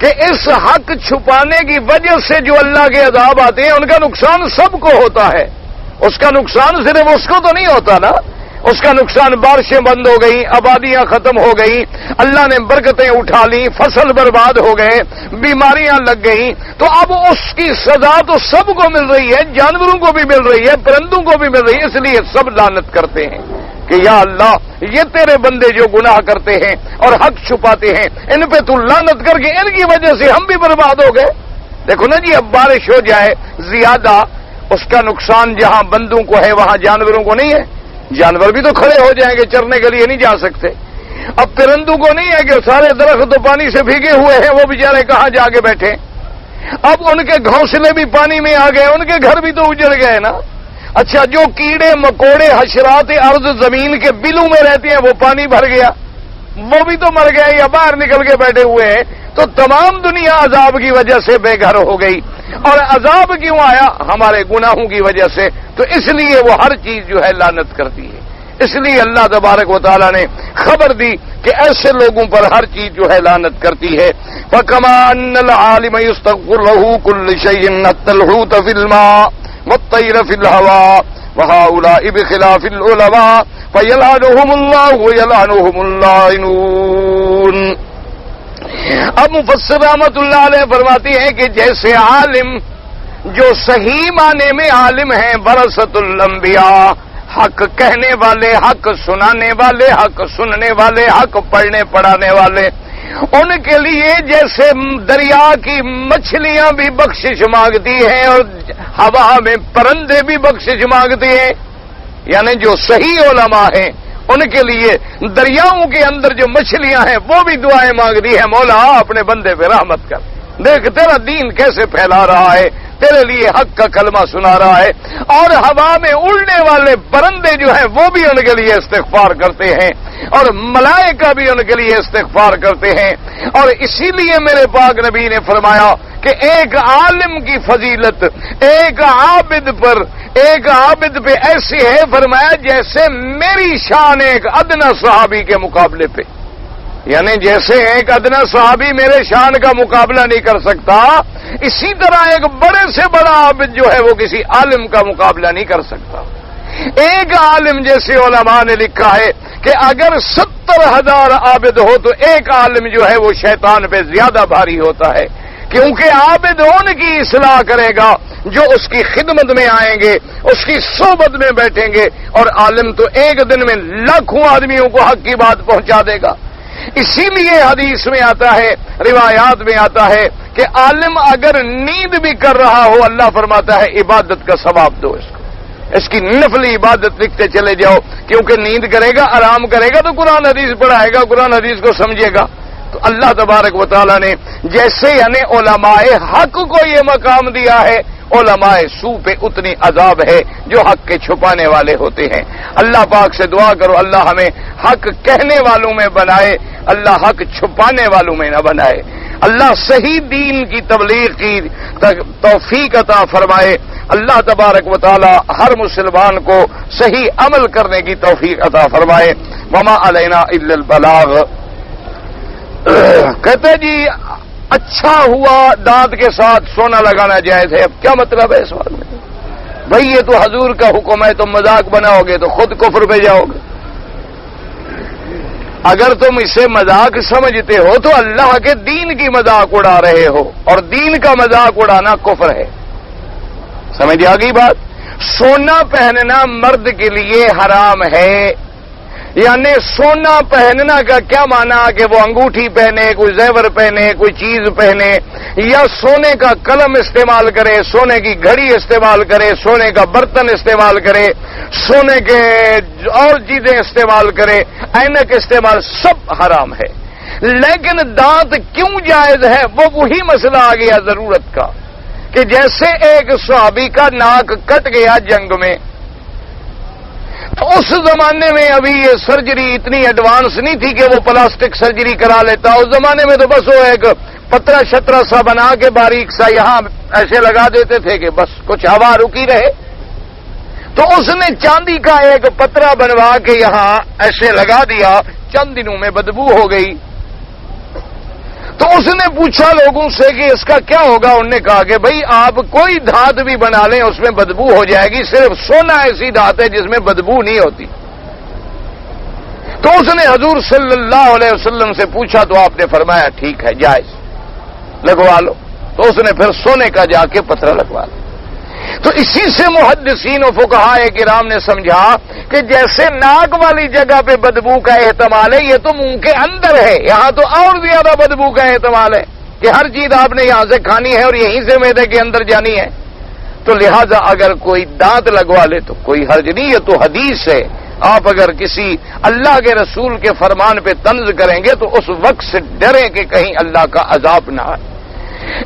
کہ اس حق چھپانے کی وجہ سے جو اللہ کے عذاب آتے ہیں ان کا نقصان سب کو ہوتا ہے. اس کا نقصان صرف اس کو تو نہیں ہوتا نا، اس کا نقصان بارشیں بند ہو گئی، آبادیاں ختم ہو گئی، اللہ نے برکتیں اٹھا لی، فصل برباد ہو گئے، بیماریاں لگ گئیں، تو اب اس کی سزا تو سب کو مل رہی ہے، جانوروں کو بھی مل رہی ہے، پرندوں کو بھی مل رہی ہے. اس لیے سب لعنت کرتے ہیں کہ یا اللہ یہ تیرے بندے جو گناہ کرتے ہیں اور حق چھپاتے ہیں ان پہ تو لعنت کر کے ان کی وجہ سے ہم بھی برباد ہو گئے. دیکھو نا جی، اب بارش ہو جائے زیادہ، اس کا نقصان جہاں بندوں کو ہے وہاں جانوروں کو نہیں ہے. جانور بھی تو کھڑے ہو جائیں گے، چرنے کے لیے نہیں جا سکتے. اب پرندوں کو نہیں ہے کہ سارے درخت تو پانی سے بھیگے ہوئے ہیں، وہ بیچارے کہاں جا کے بیٹھے. اب ان کے گھونسلے بھی پانی میں آ گئے، ان کے گھر بھی تو اجڑ گئے نا. اچھا، جو کیڑے مکوڑے حشرات ارض زمین کے بلوں میں رہتے ہیں وہ پانی بھر گیا، وہ بھی تو مر گئے یا باہر نکل کے بیٹھے ہوئے ہیں. تو تمام دنیا عذاب کی وجہ سے بے گھر ہو گئی. اور عذاب کیوں آیا؟ ہمارے گناہوں کی وجہ سے. تو اس لیے وہ ہر چیز جو ہے لعنت کرتی ہے. اس لیے اللہ تبارک و تعالیٰ نے خبر دی کہ ایسے لوگوں پر ہر چیز جو ہے لعنت کرتی ہے. فَكَمَا أَنَّ الْعَالِمَ يُسْتَغْفِرُ لَهُ كُلُّ شَيْءٍ حَتَّى الْحُوتَ فِي الْمَاءِ وَالطَّيْرَ فِي الْهَوَاءِ وَهَؤُلَاءِ بِخِلَافِ الْعُلَمَاءِ فَيَلْعَنُهُمُ اللَّهُ وَيَلْعَنُهُمُ اللَّاعِنُونَ. اب مفسر رحمت اللہ علیہ فرماتی ہیں کہ جیسے عالم جو صحیح معنی میں عالم ہیں، ورثۃ الانبیاء، حق کہنے والے، حق سنانے والے، حق سننے والے، حق پڑھنے پڑھانے والے، ان کے لیے جیسے دریا کی مچھلیاں بھی بخشش مانگتی ہیں اور ہوا میں پرندے بھی بخشش مانگتے ہیں، یعنی جو صحیح علماء ہیں ان کے لیے دریاؤں کے اندر جو مچھلیاں ہیں وہ بھی دعائیں مانگ رہی ہیں، مولا اپنے بندے پہ رحمت کر، دیکھ تیرا دین کیسے پھیلا رہا ہے، تیرے لیے حق کا کلمہ سنا رہا ہے. اور ہوا میں اڑنے والے پرندے جو ہیں وہ بھی ان کے لیے استغفار کرتے ہیں اور ملائکہ بھی ان کے لیے استغفار کرتے ہیں. اور اسی لیے میرے پاک نبی نے فرمایا کہ ایک عالم کی فضیلت ایک عابد پہ ایسی ہے، فرمایا جیسے میری شان ایک ادنا صحابی کے مقابلے پہ، یعنی جیسے ایک ادنا صحابی میرے شان کا مقابلہ نہیں کر سکتا، اسی طرح ایک بڑے سے بڑا عابد جو ہے وہ کسی عالم کا مقابلہ نہیں کر سکتا. ایک عالم جیسے علماء نے لکھا ہے کہ اگر 70,000 عابد ہو تو ایک عالم جو ہے وہ شیطان پہ زیادہ بھاری ہوتا ہے، کیونکہ عابد ان کی اصلاح کرے گا جو اس کی خدمت میں آئیں گے، اس کی صحبت میں بیٹھیں گے، اور عالم تو ایک دن میں لاکھوں آدمیوں کو حق کی بات پہنچا دے گا. اسی لیے حدیث میں آتا ہے، روایات میں آتا ہے کہ عالم اگر نیند بھی کر رہا ہو اللہ فرماتا ہے عبادت کا ثواب دو اس کو، اس کی نفلی عبادت لکھتے چلے جاؤ، کیونکہ نیند کرے گا، آرام کرے گا تو قرآن حدیث پڑھائے گا، قرآن حدیث کو سمجھے گا. تو اللہ تبارک و تعالیٰ نے جیسے یعنی علماء حق کو یہ مقام دیا ہے، علماء سو پہ اتنی عذاب ہے جو حق کے چھپانے والے ہوتے ہیں. اللہ پاک سے دعا کرو اللہ ہمیں حق کہنے والوں میں بنائے، اللہ حق چھپانے والوں میں نہ بنائے. اللہ صحیح دین کی تبلیغ کی توفیق عطا فرمائے. اللہ تبارک و تعالی ہر مسلمان کو صحیح عمل کرنے کی توفیق عطا فرمائے. وما علینا الا البلاغ. کہتے جی اچھا ہوا دانت کے ساتھ سونا لگانا جائز ہے. اب کیا مطلب ہے اس بات میں؟ بھائی یہ تو حضور کا حکم ہے، تم مذاق بناؤ گے تو خود کفر پہ جاؤ گے. اگر تم اسے مذاق سمجھتے ہو تو اللہ کے دین کی مذاق اڑا رہے ہو، اور دین کا مذاق اڑانا کفر ہے. سمجھ آ گئی بات؟ سونا پہننا مرد کے لیے حرام ہے. یعنی سونا پہننا کا کیا معنی کہ وہ انگوٹھی پہنے، کوئی زیور پہنے، کوئی چیز پہنے، یا سونے کا قلم استعمال کرے، سونے کی گھڑی استعمال کرے، سونے کا برتن استعمال کرے، سونے کے اور چیزیں استعمال کرے، اینک استعمال، سب حرام ہے. لیکن دانت کیوں جائز ہے؟ وہ وہی مسئلہ آ گیا ضرورت کا کہ جیسے ایک صحابی کا ناک کٹ گیا جنگ میں، تو اس زمانے میں ابھی یہ سرجری اتنی ایڈوانس نہیں تھی کہ وہ پلاسٹک سرجری کرا لیتا. اس زمانے میں تو بس وہ ایک پترا شترا سا بنا کے باریک سا یہاں ایسے لگا دیتے تھے کہ بس کچھ ہوا رکی رہے. تو اس نے چاندی کا ایک پترا بنوا کے یہاں ایسے لگا دیا. چند دنوں میں بدبو ہو گئی. تو اس نے پوچھا لوگوں سے کہ اس کا کیا ہوگا. انہوں نے کہا کہ بھئی آپ کوئی دھات بھی بنا لیں اس میں بدبو ہو جائے گی, صرف سونا ایسی دھات ہے جس میں بدبو نہیں ہوتی. تو اس نے حضور صلی اللہ علیہ وسلم سے پوچھا تو آپ نے فرمایا ٹھیک ہے جائز, لگوا لو. تو اس نے پھر سونے کا جا کے پتھر لگوا لیا. تو اسی سے محدثین و فقہاء کرام نے سمجھا کہ جیسے ناک والی جگہ پہ بدبو کا احتمال ہے, یہ تو منہ کے اندر ہے, یہاں تو اور زیادہ بدبو کا احتمال ہے کہ ہر چیز آپ نے یہاں سے کھانی ہے اور یہیں سے معدے کے اندر جانی ہے. تو لہذا اگر کوئی دانت لگوا لے تو کوئی حرج نہیں. یہ تو حدیث ہے. آپ اگر کسی اللہ کے رسول کے فرمان پہ طنز کریں گے تو اس وقت سے ڈریں کہ کہیں اللہ کا عذاب نہ آئے.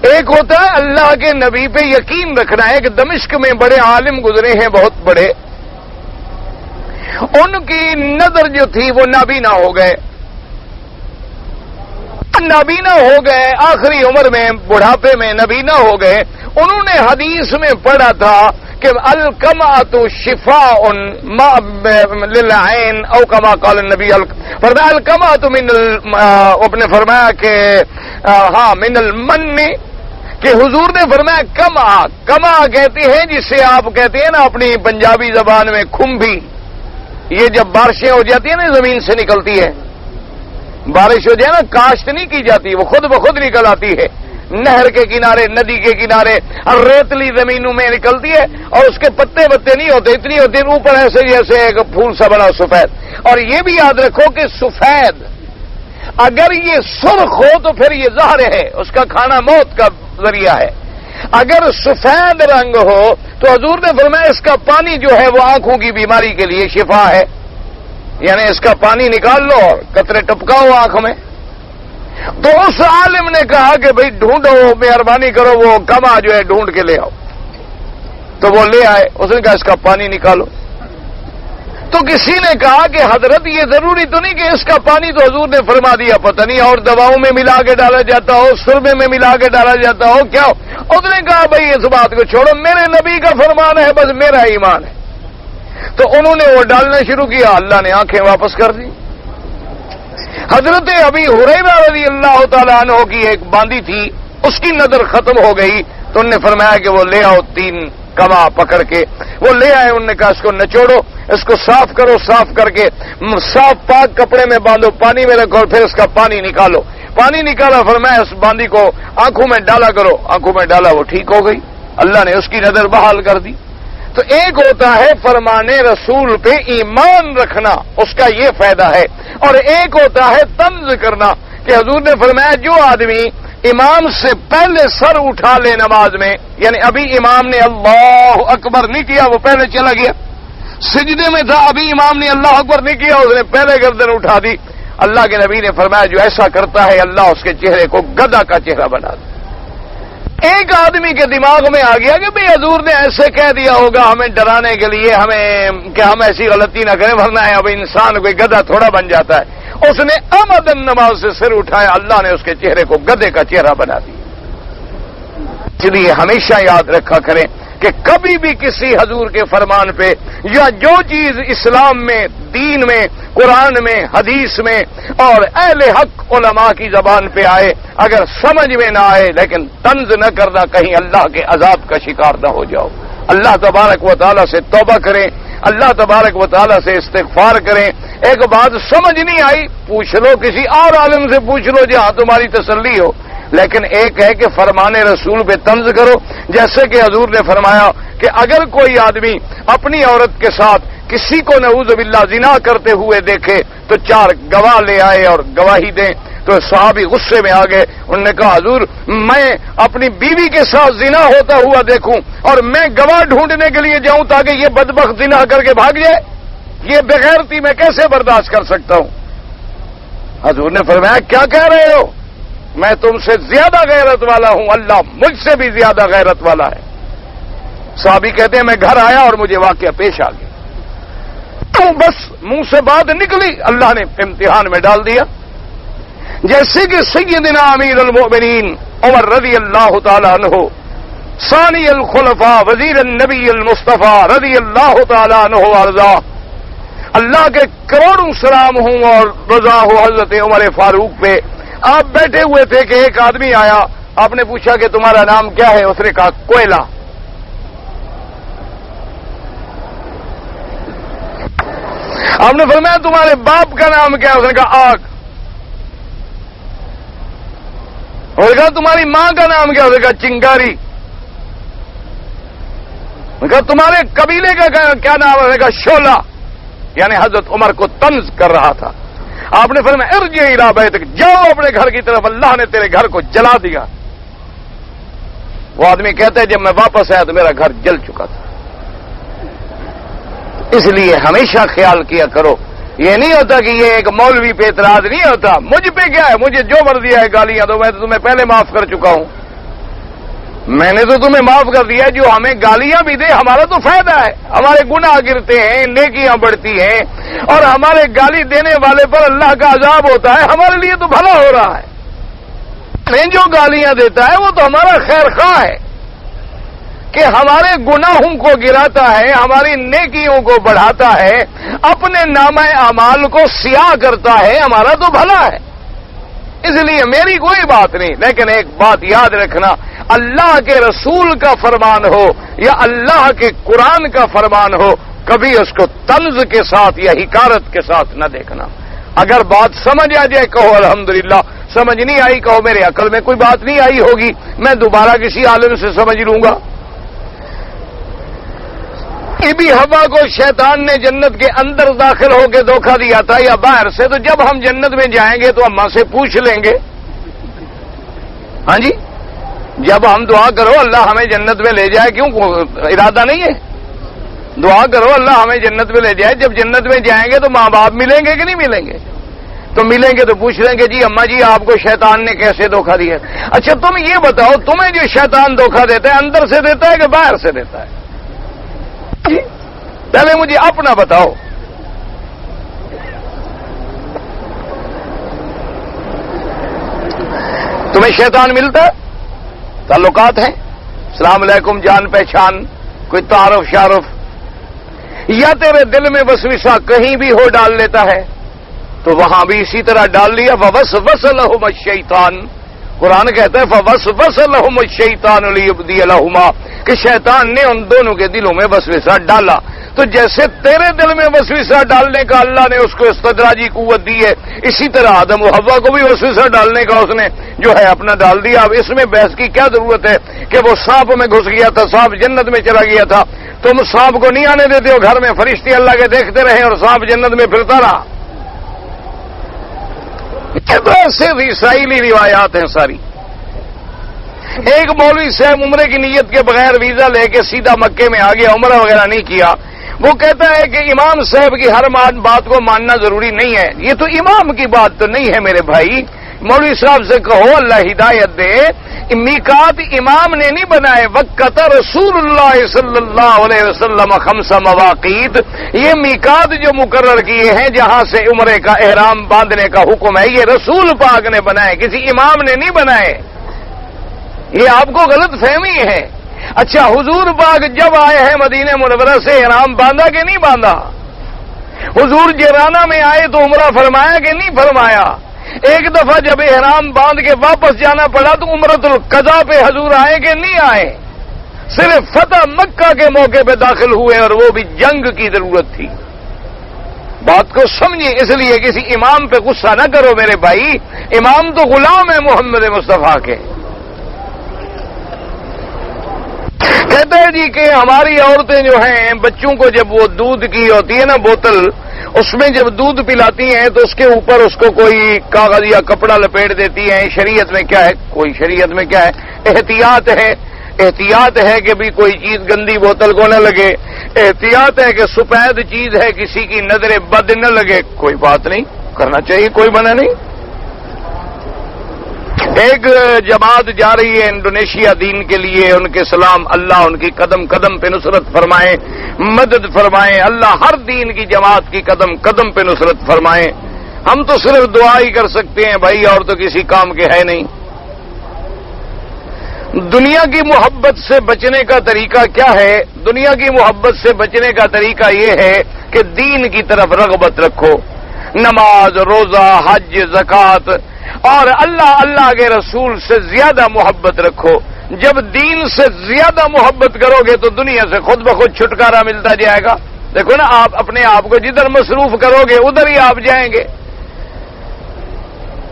ایک ہوتا ہے اللہ کے نبی پہ یقین رکھنا ہے کہ دمشق میں بڑے عالم گزرے ہیں بہت بڑے, ان کی نظر جو تھی وہ نابینا ہو گئے. نابینا ہو گئے آخری عمر میں, بڑھاپے میں نابینا ہو گئے. انہوں نے حدیث میں پڑھا تھا کہ الکمات شفاء للعین او کما قال النبی. فرمایا الکمات من اپنے فرمایا کہ ہاں من المن, کہ حضور نے فرمایا کما کہتے ہیں جسے آپ کہتے ہیں نا اپنی پنجابی زبان میں کھمبی. یہ جب بارشیں ہو جاتی ہیں نا زمین سے نکلتی ہے, بارش ہو جائے نا کاشت نہیں کی جاتی, وہ خود بخود نکل آتی ہے نہر کے کنارے ندی کے کنارے اور ریتلی زمینوں میں نکلتی ہے اور اس کے پتے نہیں ہوتے, اتنی ہوتی ہے اوپر ایسے جیسے ایک پھول سا بنا سفید. اور یہ بھی یاد رکھو کہ سفید اگر یہ سرخ ہو تو پھر یہ زہر ہے, اس کا کھانا موت کا ذریعہ ہے. اگر سفید رنگ ہو تو حضور نے فرمایا اس کا پانی جو ہے وہ آنکھوں کی بیماری کے لیے شفا ہے, یعنی اس کا پانی نکال لو اور قطرے ٹپکاؤ آنکھ میں. تو اس عالم نے کہا کہ بھئی ڈھونڈو, مہربانی کرو وہ کما جو ہے ڈھونڈ کے لے آؤ. تو وہ لے آئے. اس نے کہا اس کا پانی نکالو. تو کسی نے کہا کہ حضرت یہ ضروری تو نہیں کہ اس کا پانی تو حضور نے فرما دیا, پتہ نہیں اور دواؤں میں ملا کے ڈالا جاتا ہو, سرمے میں ملا کے ڈالا جاتا ہو کیا ہو. اس نے کہا بھئی اس بات کو چھوڑو, میرے نبی کا فرمان ہے, بس میرا ایمان ہے. تو انہوں نے وہ ڈالنا شروع کیا, اللہ نے آنکھیں واپس کر دی. حضرت ابی ہریرہ رضی اللہ تعالیٰ عنہ کی ایک باندی تھی, اس کی نظر ختم ہو گئی. تو انہوں نے فرمایا کہ وہ لے آؤ 3 کما پکڑ کے. وہ لے آئے. انہوں نے کہا اس کو نچوڑو, اس کو صاف کرو, صاف کر کے صاف پاک کپڑے میں باندھو, پانی میں رکھو, پھر اس کا پانی نکالو. پانی نکالا, فرمایا اس باندی کو آنکھوں میں ڈالا کرو. آنکھوں میں ڈالا, وہ ٹھیک ہو گئی. اللہ نے اس کی نظر بحال کر دی. تو ایک ہوتا ہے فرمان رسول پہ ایمان رکھنا, اس کا یہ فائدہ ہے, اور ایک ہوتا ہے طنز کرنا کہ حضور نے فرمایا جو آدمی امام سے پہلے سر اٹھا لے نماز میں, یعنی ابھی امام نے اللہ اکبر نہیں کیا, وہ پہلے چلا گیا سجدے میں تھا, ابھی امام نے اللہ اکبر نہیں کیا, اس نے پہلے گردن اٹھا دی. اللہ کے نبی نے فرمایا جو ایسا کرتا ہے اللہ اس کے چہرے کو گدھا کا چہرہ بنا دے. ایک آدمی کے دماغ میں آ گیا کہ بھئی حضور نے ایسے کہہ دیا ہوگا ہمیں ڈرانے کے لیے, ہمیں کہ ہم ایسی غلطی نہ کریں ورنہ اب انسان کوئی گدھا تھوڑا بن جاتا ہے. اس نے عمدن نماز سے سر اٹھایا, اللہ نے اس کے چہرے کو گدھے کا چہرہ بنا دیا. اس لیے ہمیشہ یاد رکھا کریں کہ کبھی بھی کسی حضور کے فرمان پہ یا جو چیز اسلام میں, دین میں, قرآن میں, حدیث میں اور اہل حق علماء کی زبان پہ آئے, اگر سمجھ میں نہ آئے لیکن طنز نہ کرنا, کہیں اللہ کے عذاب کا شکار نہ ہو جاؤ. اللہ تبارک و تعالیٰ سے توبہ کریں, اللہ تبارک و تعالیٰ سے استغفار کریں. ایک بات سمجھ نہیں آئی پوچھ لو, کسی اور عالم سے پوچھ لو جہاں تمہاری تسلی ہو. لیکن ایک ہے کہ فرمان رسول پہ طنز کرو, جیسے کہ حضور نے فرمایا کہ اگر کوئی آدمی اپنی عورت کے ساتھ کسی کو نعوذ باللہ زنا کرتے ہوئے دیکھے تو 4 گواہ لے آئے اور گواہی دیں. تو صحابی غصے میں آ گئے. انہوں نے کہا حضور میں اپنی بیوی کے ساتھ زنا ہوتا ہوا دیکھوں اور میں گواہ ڈھونڈنے کے لیے جاؤں تاکہ یہ بدبخت زنا کر کے بھاگ جائے, یہ بغیرتی میں کیسے برداشت کر سکتا ہوں. حضور نے فرمایا کیا کہہ رہے ہو, میں تم سے زیادہ غیرت والا ہوں, اللہ مجھ سے بھی زیادہ غیرت والا ہے. صحابی کہتے ہیں میں گھر آیا اور مجھے واقعہ پیش آ گیا. یوں بس منہ سے بات نکلی اللہ نے امتحان میں ڈال دیا. جیسے کہ سیدنا امیر المؤمنین عمر رضی اللہ تعالی عنہ ثانی الخلفاء وزیر النبی المصطفیٰ رضی اللہ تعالی عنہ وارضا، اللہ کے کروڑوں سلام ہوں اور رضا ہو حضرت عمر فاروق پہ. آپ بیٹھے ہوئے تھے کہ ایک آدمی آیا، آپ نے پوچھا کہ تمہارا نام کیا ہے؟ اس نے کہا کوئلہ. آپ نے فرمایا تمہارے باپ کا نام کیا ہے؟ اس نے کہا آگ. اور کہا تمہاری ماں کا نام کیا؟ اس نے کہا چنگاری. کہا تمہارے قبیلے کا کیا نام ہے؟ کہا شعلہ. یعنی حضرت عمر کو طنز کر رہا تھا. آپ نے فرمایا ارجع الی بیتک، جاؤ اپنے گھر کی طرف، اللہ نے تیرے گھر کو جلا دیا. وہ آدمی کہتا ہے جب میں واپس آیا تو میرا گھر جل چکا تھا. اس لیے ہمیشہ خیال کیا کرو، یہ نہیں ہوتا کہ یہ ایک مولوی پہ اعتراض نہیں ہوتا. مجھ پہ کیا ہے؟ مجھے جو مرضی ہے گالیاں دو، میں تو تمہیں پہلے معاف کر چکا ہوں. میں نے تو تمہیں معاف کر دیا. جو ہمیں گالیاں بھی دے ہمارا تو فائدہ ہے، ہمارے گناہ گرتے ہیں، نیکیاں بڑھتی ہیں، اور ہمارے گالی دینے والے پر اللہ کا عذاب ہوتا ہے. ہمارے لیے تو بھلا ہو رہا ہے. جو گالیاں دیتا ہے وہ تو ہمارا خیر خواہ ہے کہ ہمارے گناہوں کو گراتا ہے، ہماری نیکیوں کو بڑھاتا ہے، اپنے نامہ اعمال کو سیاہ کرتا ہے. ہمارا تو بھلا ہے. اس لیے میری کوئی بات نہیں، لیکن ایک بات یاد رکھنا، اللہ کے رسول کا فرمان ہو یا اللہ کے قرآن کا فرمان ہو، کبھی اس کو طنز کے ساتھ یا حکارت کے ساتھ نہ دیکھنا. اگر بات سمجھ آ جائے کہو الحمدللہ، سمجھ نہیں آئی کہو میرے عقل میں کوئی بات نہیں آئی ہوگی، میں دوبارہ کسی عالم سے سمجھ لوں گا. ابی ہوا کو شیطان نے جنت کے اندر داخل ہو کے دھوکہ دیا تھا یا باہر سے؟ تو جب ہم جنت میں جائیں گے تو اماں سے پوچھ لیں گے. ہاں جی، جب ہم دعا کرو اللہ ہمیں جنت میں لے جائے، کیوں ارادہ نہیں ہے؟ دعا کرو اللہ ہمیں جنت میں لے جائے. جب جنت میں جائیں گے تو ماں باپ ملیں گے کہ نہیں ملیں گے؟ تو ملیں گے تو پوچھ لیں گے جی اماں جی آپ کو شیطان نے کیسے دھوکہ دیا؟ اچھا تم یہ بتاؤ، تمہیں جو شیطان دھوکہ دیتا ہے اندر سے دیتا ہے کہ باہر سے دیتا ہے؟ پہلے مجھے اپنا بتاؤ. تمہیں شیطان ملتا ہے؟ تعلقات ہیں، السلام علیکم، جان پہچان، کوئی تعارف شارف، یا تیرے دل میں وسوسہ کہیں بھی ہو ڈال لیتا ہے تو وہاں بھی اسی طرح ڈال لیا. فوسوس لہم الشیطان، قرآن کہتا ہے فوسوس لہم الشیطان لیبدی لہما، کہ شیطان نے ان دونوں کے دلوں میں وسوسہ ڈالا. تو جیسے تیرے دل میں وسوسہ ڈالنے کا اللہ نے اس کو استدراجی قوت دی ہے، اسی طرح آدم و حوا کو بھی وسوسہ ڈالنے کا اس نے جو ہے اپنا ڈال دیا. اب اس میں بحث کی کیا ضرورت ہے کہ وہ سانپ میں گھس گیا تھا، سانپ جنت میں چلا گیا تھا، تم سانپ کو نہیں آنے دیتے ہو گھر میں، فرشتے اللہ کے دیکھتے رہے اور سانپ جنت میں پھرتا رہا. ایسے اسرائیلی روایات ہیں ساری. ایک مولوی صاحب عمرے کی نیت کے بغیر ویزا لے کے سیدھا مکے میں آ گیا، عمرہ وغیرہ نہیں کیا. وہ کہتا ہے کہ امام صاحب کی ہر بات کو ماننا ضروری نہیں ہے. یہ تو امام کی بات تو نہیں ہے میرے بھائی. مولوی صاحب سے کہو اللہ ہدایت دے، میقات امام نے نہیں بنائے. وقت رسول اللہ صلی اللہ علیہ وسلم 5 مواقیت، یہ میقات جو مقرر کیے ہیں جہاں سے عمرے کا احرام باندھنے کا حکم ہے، یہ رسول پاک نے بنائے، کسی امام نے نہیں بنائے. یہ آپ کو غلط فہمی ہے. اچھا حضور پاک جب آئے ہیں مدینہ منورہ سے احرام باندھا کہ نہیں باندھا؟ حضور جیرانہ میں آئے تو عمرہ فرمایا کہ نہیں فرمایا؟ ایک دفعہ جب احرام باندھ کے واپس جانا پڑا تو عمرۃ القضاء پہ حضور آئے کہ نہیں آئے؟ صرف فتح مکہ کے موقع پہ داخل ہوئے اور وہ بھی جنگ کی ضرورت تھی. بات کو سمجھیں. اس لیے کسی امام پہ غصہ نہ کرو میرے بھائی، امام تو غلام ہے محمد مصطفیٰ کے. کہتے ہیں جی کہ ہماری عورتیں جو ہیں بچوں کو جب وہ دودھ کی ہوتی ہے نا بوتل، اس میں جب دودھ پلاتی ہیں تو اس کے اوپر اس کو کوئی کاغذ یا کپڑا لپیٹ دیتی ہیں. شریعت میں کیا ہے؟ کوئی شریعت میں کیا ہے؟ احتیاط ہے. احتیاط ہے کہ بھی کوئی چیز گندی بوتل کو نہ لگے. احتیاط ہے کہ سفید چیز ہے کسی کی نظر بد نہ لگے. کوئی بات نہیں، کرنا چاہیے، کوئی منع نہیں. ایک جماعت جا رہی ہے انڈونیشیا دین کے لیے، ان کے سلام، اللہ ان کی قدم قدم پہ نصرت فرمائے. مدد فرمائیں، اللہ ہر دین کی جماعت کی قدم قدم پہ نصرت فرمائیں۔ ہم تو صرف دعا ہی کر سکتے ہیں بھائی، اور تو کسی کام کے ہے نہیں۔ دنیا کی محبت سے بچنے کا طریقہ کیا ہے؟ دنیا کی محبت سے بچنے کا طریقہ یہ ہے کہ دین کی طرف رغبت رکھو، نماز، روزہ، حج، زکوٰۃ اور اللہ کے رسول سے زیادہ محبت رکھو۔ جب دین سے زیادہ محبت کرو گے تو دنیا سے خود بخود چھٹکارا ملتا جائے گا۔ دیکھو نا، آپ اپنے آپ کو جدھر مصروف کرو گے ادھر ہی آپ جائیں گے۔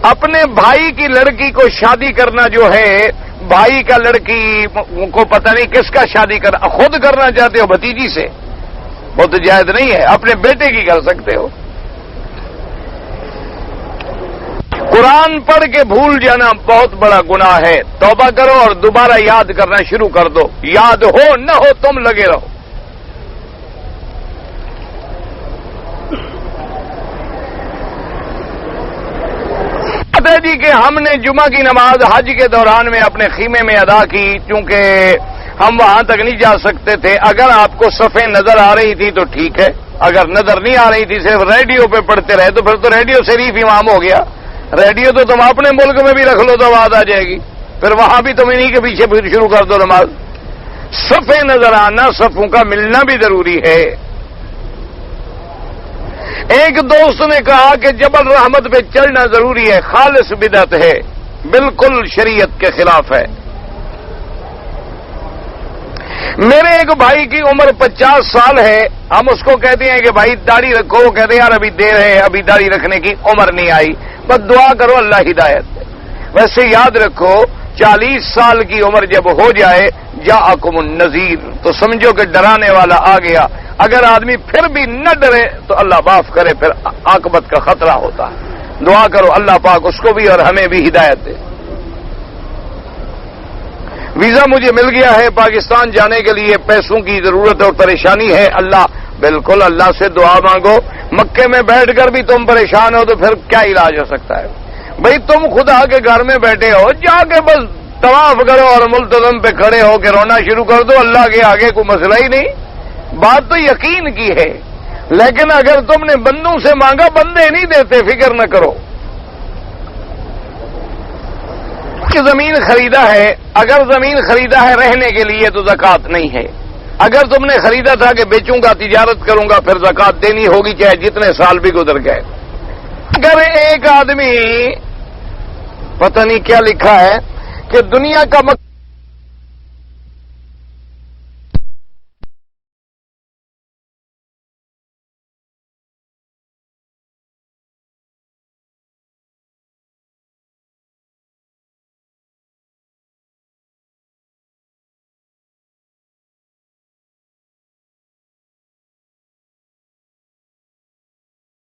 اپنے بھائی کی لڑکی کو شادی کرنا جو ہے، بھائی کا لڑکی کو پتہ نہیں کس کا شادی کرنا، خود کرنا چاہتے ہو بھتیجی سے، وہ تو جائز نہیں ہے، اپنے بیٹے کی کر سکتے ہو۔ قرآن پڑھ کے بھول جانا بہت بڑا گناہ ہے، توبہ کرو اور دوبارہ یاد کرنا شروع کر دو، یاد ہو نہ ہو تم لگے رہو۔ جی کہ ہم نے جمعہ کی نماز حج کے دوران میں اپنے خیمے میں ادا کی، چونکہ ہم وہاں تک نہیں جا سکتے تھے۔ اگر آپ کو صفیں نظر آ رہی تھی تو ٹھیک ہے، اگر نظر نہیں آ رہی تھی، صرف ریڈیو پہ پڑھتے رہے تو پھر تو ریڈیو شریف امام ہو گیا۔ ریڈیو تو تم اپنے ملک میں بھی رکھ لو تو آواز آ جائے گی، پھر وہاں بھی تم انہی کے پیچھے پھر شروع کر دو نماز۔ صفیں نظر آنا، صفوں کا ملنا بھی ضروری ہے۔ ایک دوست نے کہا کہ جبل رحمت پہ چڑھنا ضروری ہے، خالص بدعت ہے، بالکل شریعت کے خلاف ہے۔ میرے ایک بھائی کی عمر 50 سال ہے، ہم اس کو کہتے ہیں کہ بھائی داڑھی رکھو، وہ کہتے ہیں یار ابھی دیر ہے، ابھی داڑھی رکھنے کی عمر نہیں آئی، بس دعا کرو اللہ ہدایت دے۔ ویسے یاد رکھو 40 سال کی عمر جب ہو جائے جاءکم النذیر، تو سمجھو کہ ڈرانے والا آ گیا۔ اگر آدمی پھر بھی نہ ڈرے تو اللہ معاف کرے، پھر عاقبت کا خطرہ ہوتا ہے۔ دعا کرو اللہ پاک اس کو بھی اور ہمیں بھی ہدایت دے۔ ویزا مجھے مل گیا ہے، پاکستان جانے کے لیے پیسوں کی ضرورت اور پریشانی ہے، اللہ بالکل اللہ سے دعا مانگو۔ مکے میں بیٹھ کر بھی تم پریشان ہو تو پھر کیا علاج ہو سکتا ہے؟ بھئی تم خدا کے گھر میں بیٹھے ہو، جا کے بس طواف کرو اور ملتزم پہ کھڑے ہو کے رونا شروع کر دو، اللہ کے آگے کوئی مسئلہ ہی نہیں۔ بات تو یقین کی ہے، لیکن اگر تم نے بندوں سے مانگا، بندے نہیں دیتے، فکر نہ کرو۔ کہ زمین خریدا ہے، اگر زمین خریدا ہے رہنے کے لیے تو زکوٰۃ نہیں ہے۔ اگر تم نے خریدا تھا کہ بیچوں گا، تجارت کروں گا، پھر زکوٰۃ دینی ہوگی چاہے جتنے سال بھی گزر گئے۔ اگر ایک آدمی، پتہ نہیں کیا لکھا ہے کہ دنیا کا